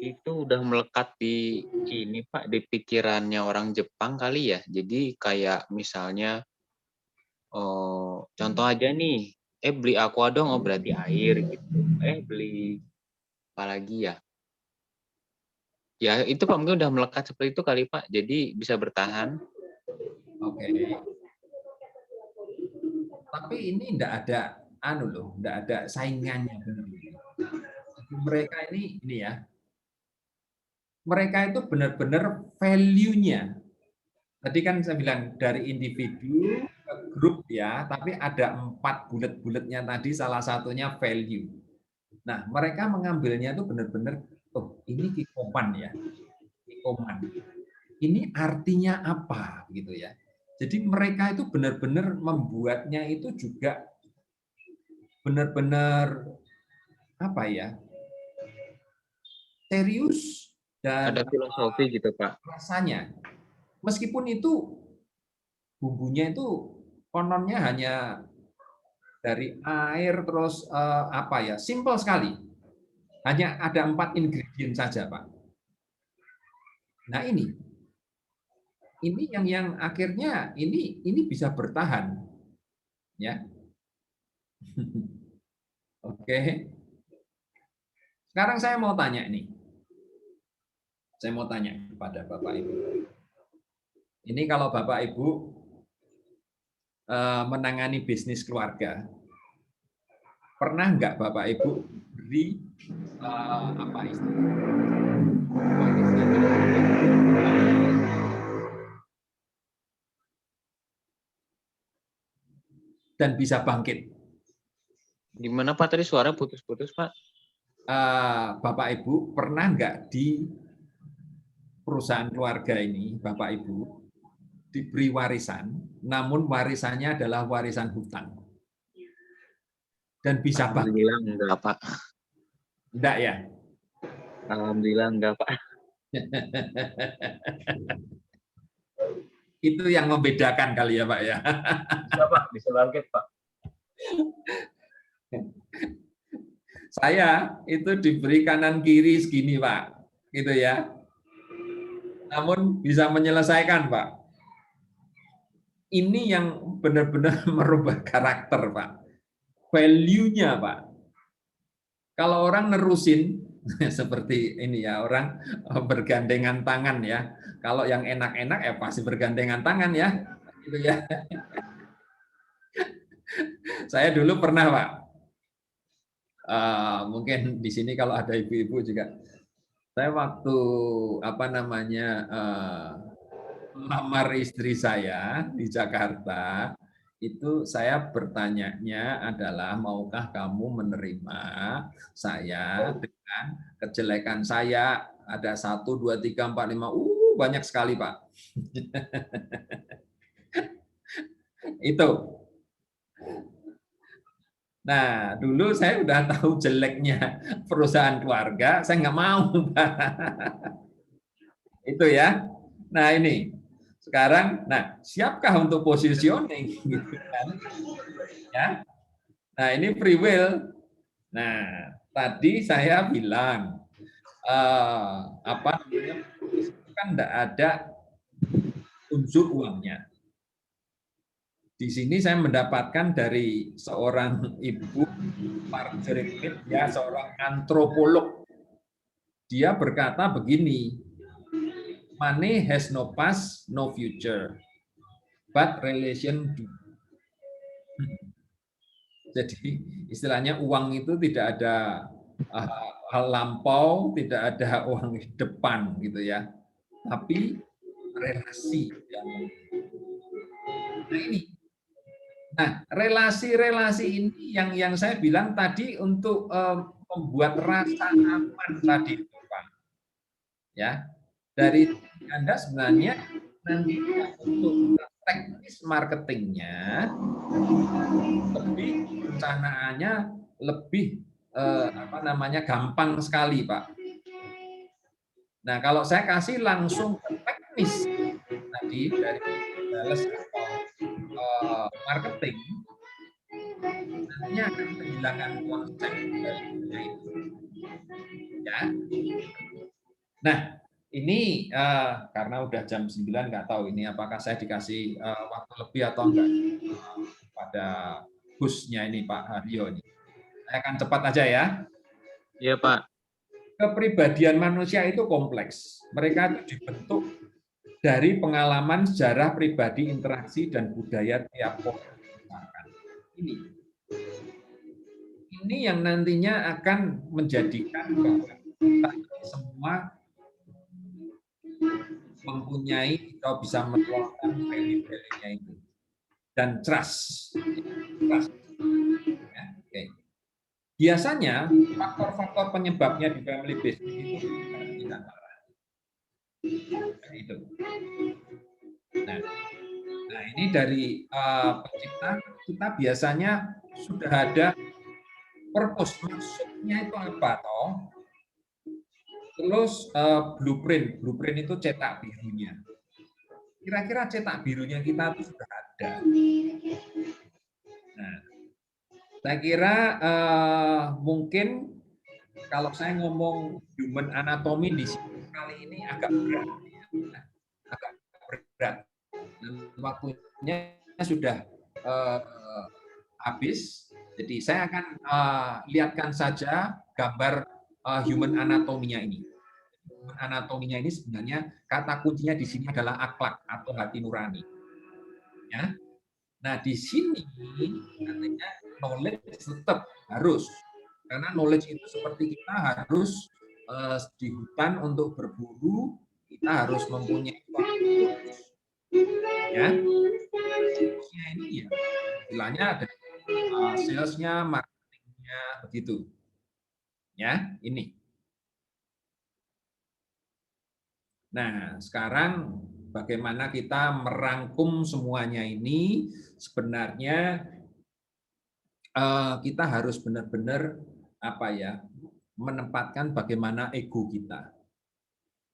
Itu udah melekat di ini, Pak, di pikirannya orang Jepang kali ya. Jadi kayak misalnya contoh aja nih, beli aqua dong, oh berarti air gitu. Beli apa lagi ya? Ya itu Pak mungkin udah melekat seperti itu kali Pak. Jadi bisa bertahan. Oke. Tapi ini enggak ada enggak ada saingannya. Mereka ini ya. Mereka itu benar-benar value-nya. Tadi kan saya bilang dari individu ke grup ya, tapi ada 4 bulet-buletnya tadi, salah satunya value. Nah, mereka mengambilnya itu benar-benar, oh ini Kikoman ya, Kikoman. Ini artinya apa gitu ya. Jadi mereka itu benar-benar membuatnya itu juga benar-benar apa ya, serius dan ada filosofi gitu Pak. Rasanya. Meskipun itu bumbunya itu kononnya hanya dari air terus apa ya, simple sekali. Hanya ada 4 ingredient saja, Pak. Nah, ini yang akhirnya ini bisa bertahan. Ya. Oke. Sekarang saya mau tanya nih. Saya mau tanya kepada Bapak Ibu. Ini kalau Bapak Ibu menangani bisnis keluarga, pernah nggak Bapak Ibu beri apa dan bisa bangkit? Gimana Pak tadi suara putus-putus Pak? Bapak Ibu pernah nggak di perusahaan keluarga ini, Bapak Ibu diberi warisan, namun warisannya adalah warisan hutang dan bisa bangkit? Alhamdulillah enggak Pak. Enggak ya? Alhamdulillah enggak Pak. Itu yang membedakan kali ya Pak ya. Bisa Pak, bisa bangkit Pak. Saya itu diberi kanan kiri segini Pak, gitu ya. Namun bisa menyelesaikan Pak. Ini yang benar-benar merubah karakter Pak. Value-nya Pak. Kalau orang nerusin seperti ini ya, orang bergandengan tangan ya. Kalau yang enak-enak ya pasti bergandengan tangan ya. Gitu ya. Saya dulu pernah, Pak. Mungkin di sini kalau ada ibu-ibu juga. Saya waktu melamar istri saya di Jakarta, itu saya bertanyanya adalah maukah kamu menerima saya dengan kejelekan saya ada 1, 2, 3, 4, 5, banyak sekali Pak. Itu. Nah, dulu saya udah tahu jeleknya perusahaan keluarga, saya nggak mau Pak. Itu ya. Nah ini. Sekarang, nah siapkah untuk positioning? Gitu kan? Ya. Nah ini free will. Nah tadi saya bilang kan tidak ada unsur uangnya. Di sini saya mendapatkan dari seorang ibu Margaret Mead, ya seorang antropolog. Dia berkata begini. Money has no past, no future, but relation do. Jadi istilahnya uang itu tidak ada hal lampau, tidak ada uang depan gitu ya. Tapi relasi. Nah ini. Nah relasi-relasi ini yang saya bilang tadi untuk membuat rasa aman tadi, Pak. Ya. Dari Anda sebenarnya nanti untuk teknis marketingnya lebih perencanaannya lebih gampang sekali Pak. Nah kalau saya kasih langsung ke teknis tadi dari sales atau marketing, nantinya akan kehilangan konsep dari itu. Ya. Nah ini karena udah jam 9 nggak tahu ini apakah saya dikasih waktu lebih atau enggak pada hostnya ini Pak Haryo ini. Saya akan cepat aja ya. Iya Pak. Kepribadian manusia itu kompleks. Mereka itu dibentuk dari pengalaman sejarah pribadi, interaksi dan budaya tiap orang. Ini yang nantinya akan menjadikan bahwa kita semua mempunyai atau bisa mengeluarkan value-value-nya itu dan trust. Ya, okay. Biasanya faktor-faktor penyebabnya di family business itu tidak parah. Itu. Nah ini dari pencipta kita biasanya sudah ada purpose, maksudnya itu apa toh? Terus blueprint itu cetak birunya. Kira-kira cetak birunya kita itu sudah ada. Nah, saya kira mungkin kalau saya ngomong human anatomy di sini kali ini agak berat. Dan waktunya sudah habis. Jadi saya akan lihatkan saja gambar human anatominya ini. Anatominya ini sebenarnya kata kuncinya di sini adalah akhlak atau hati nurani. Ya. Nah di sini katanya knowledge tetap harus, karena knowledge itu seperti kita harus di hutan untuk berburu, kita harus mempunyai waktu. Ya, ini ya, istilahnya ada salesnya, marketingnya begitu. Ya, ini. Nah, sekarang bagaimana kita merangkum semuanya ini? Sebenarnya kita harus benar-benar menempatkan bagaimana ego kita,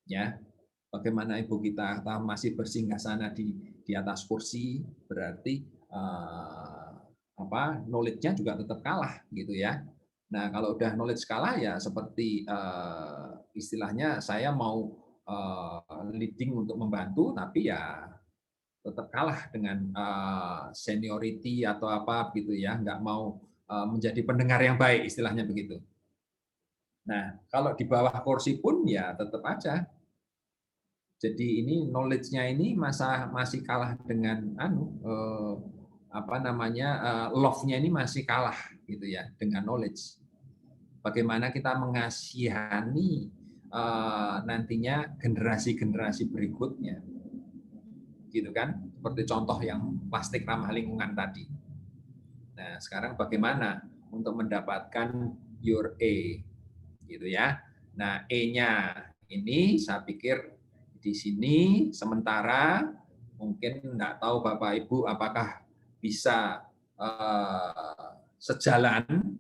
ya, bagaimana ego kita masih bersinggasana di atas kursi, berarti knowledge-nya juga tetap kalah, gitu ya. Nah, kalau udah knowledge kalah ya seperti istilahnya saya mau leading untuk membantu, tapi ya tetap kalah dengan seniority atau apa gitu ya, nggak mau menjadi pendengar yang baik, istilahnya begitu. Nah, kalau di bawah kursi pun ya tetap aja. Jadi ini knowledge-nya ini masih kalah dengan love-nya ini masih kalah gitu ya dengan knowledge. Bagaimana kita mengasihani nantinya generasi-generasi berikutnya, gitu kan? Seperti contoh yang plastik ramah lingkungan tadi. Nah, sekarang bagaimana untuk mendapatkan your A, gitu ya? Nah, E-nya ini saya pikir di sini sementara mungkin nggak tahu Bapak Ibu apakah bisa sejalan.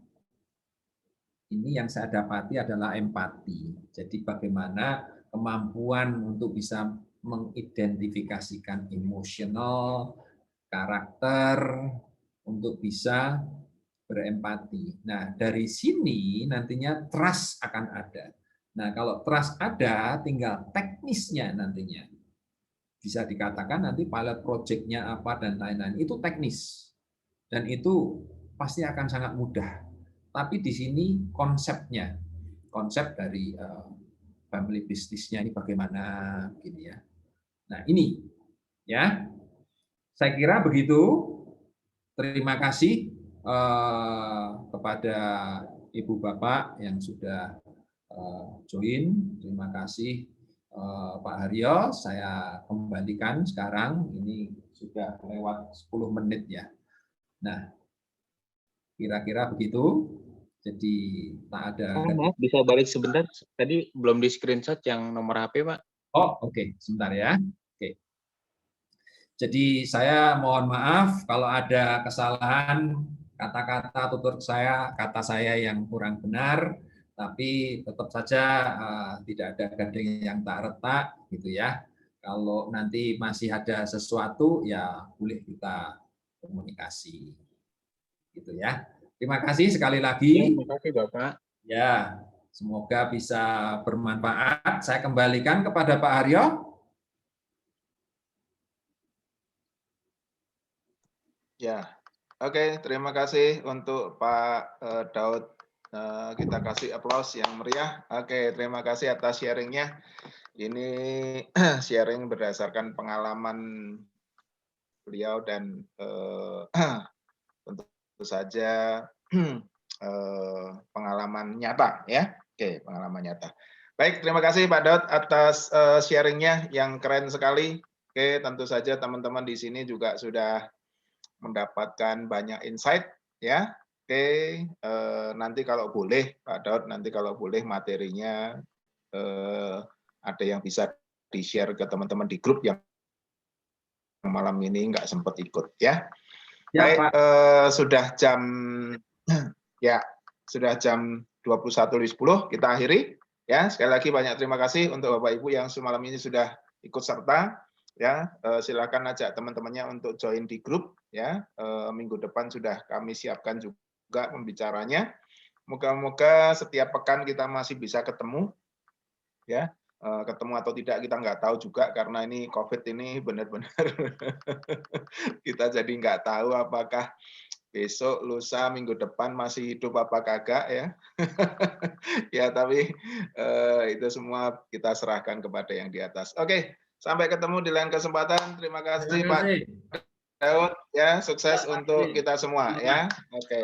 Ini yang saya dapati adalah empati. Jadi bagaimana kemampuan untuk bisa mengidentifikasikan emosional, karakter, untuk bisa berempati. Nah, dari sini nantinya trust akan ada. Nah, kalau trust ada, tinggal teknisnya nantinya. Bisa dikatakan nanti pilot project-nya apa dan lain-lain. Itu teknis. Dan itu pasti akan sangat mudah. Tapi di sini konsepnya, konsep dari family business-nya ini bagaimana, gini ya. Nah, ini ya. Saya kira begitu. Terima kasih kepada Ibu Bapak yang sudah join. Terima kasih Pak Haryo. Saya kembalikan sekarang. Ini sudah lewat 10 menit ya. Nah, kira-kira begitu. Jadi tak ada. Maaf, bisa balik sebentar. Tadi belum di screenshot yang nomor HP, Pak. Oh, oke. Sebentar ya. Oke. Jadi saya mohon maaf kalau ada kesalahan kata-kata tutur saya, kata saya yang kurang benar, tapi tetap saja tidak ada gading yang tak retak gitu ya. Kalau nanti masih ada sesuatu ya boleh kita komunikasi gitu ya. Terima kasih sekali lagi. Terima kasih Bapak. Ya, semoga bisa bermanfaat. Saya kembalikan kepada Pak Haryo. Ya, oke. Terima kasih untuk Pak Daud. Kita kasih aplaus yang meriah. Oke, terima kasih atas sharingnya. Ini sharing berdasarkan pengalaman beliau dan tentu saja pengalaman nyata ya. Oke, pengalaman nyata. Baik, terima kasih Pak Daud atas sharingnya yang keren sekali. Oke, tentu saja teman-teman di sini juga sudah mendapatkan banyak insight ya. Oke, nanti kalau boleh Pak Daud, nanti kalau boleh materinya ada yang bisa di-share ke teman-teman di grup yang malam ini nggak sempat ikut ya. Baik, sudah jam ya, sudah jam 21.10 kita akhiri ya. Sekali lagi banyak terima kasih untuk Bapak Ibu yang semalam ini sudah ikut serta. Ya, silakan ajak teman-temannya untuk join di grup ya. Minggu depan sudah kami siapkan juga pembicaranya. Moga-moga setiap pekan kita masih bisa ketemu ya. Ketemu atau tidak kita nggak tahu juga karena ini COVID ini benar-benar kita jadi nggak tahu apakah besok, lusa, minggu depan masih hidup apa kagak ya. Ya, tapi itu semua kita serahkan kepada yang di atas. Oke. Sampai ketemu di lain kesempatan. Terima kasih Pak Daud ya, sukses untuk kita semua ya. Oke.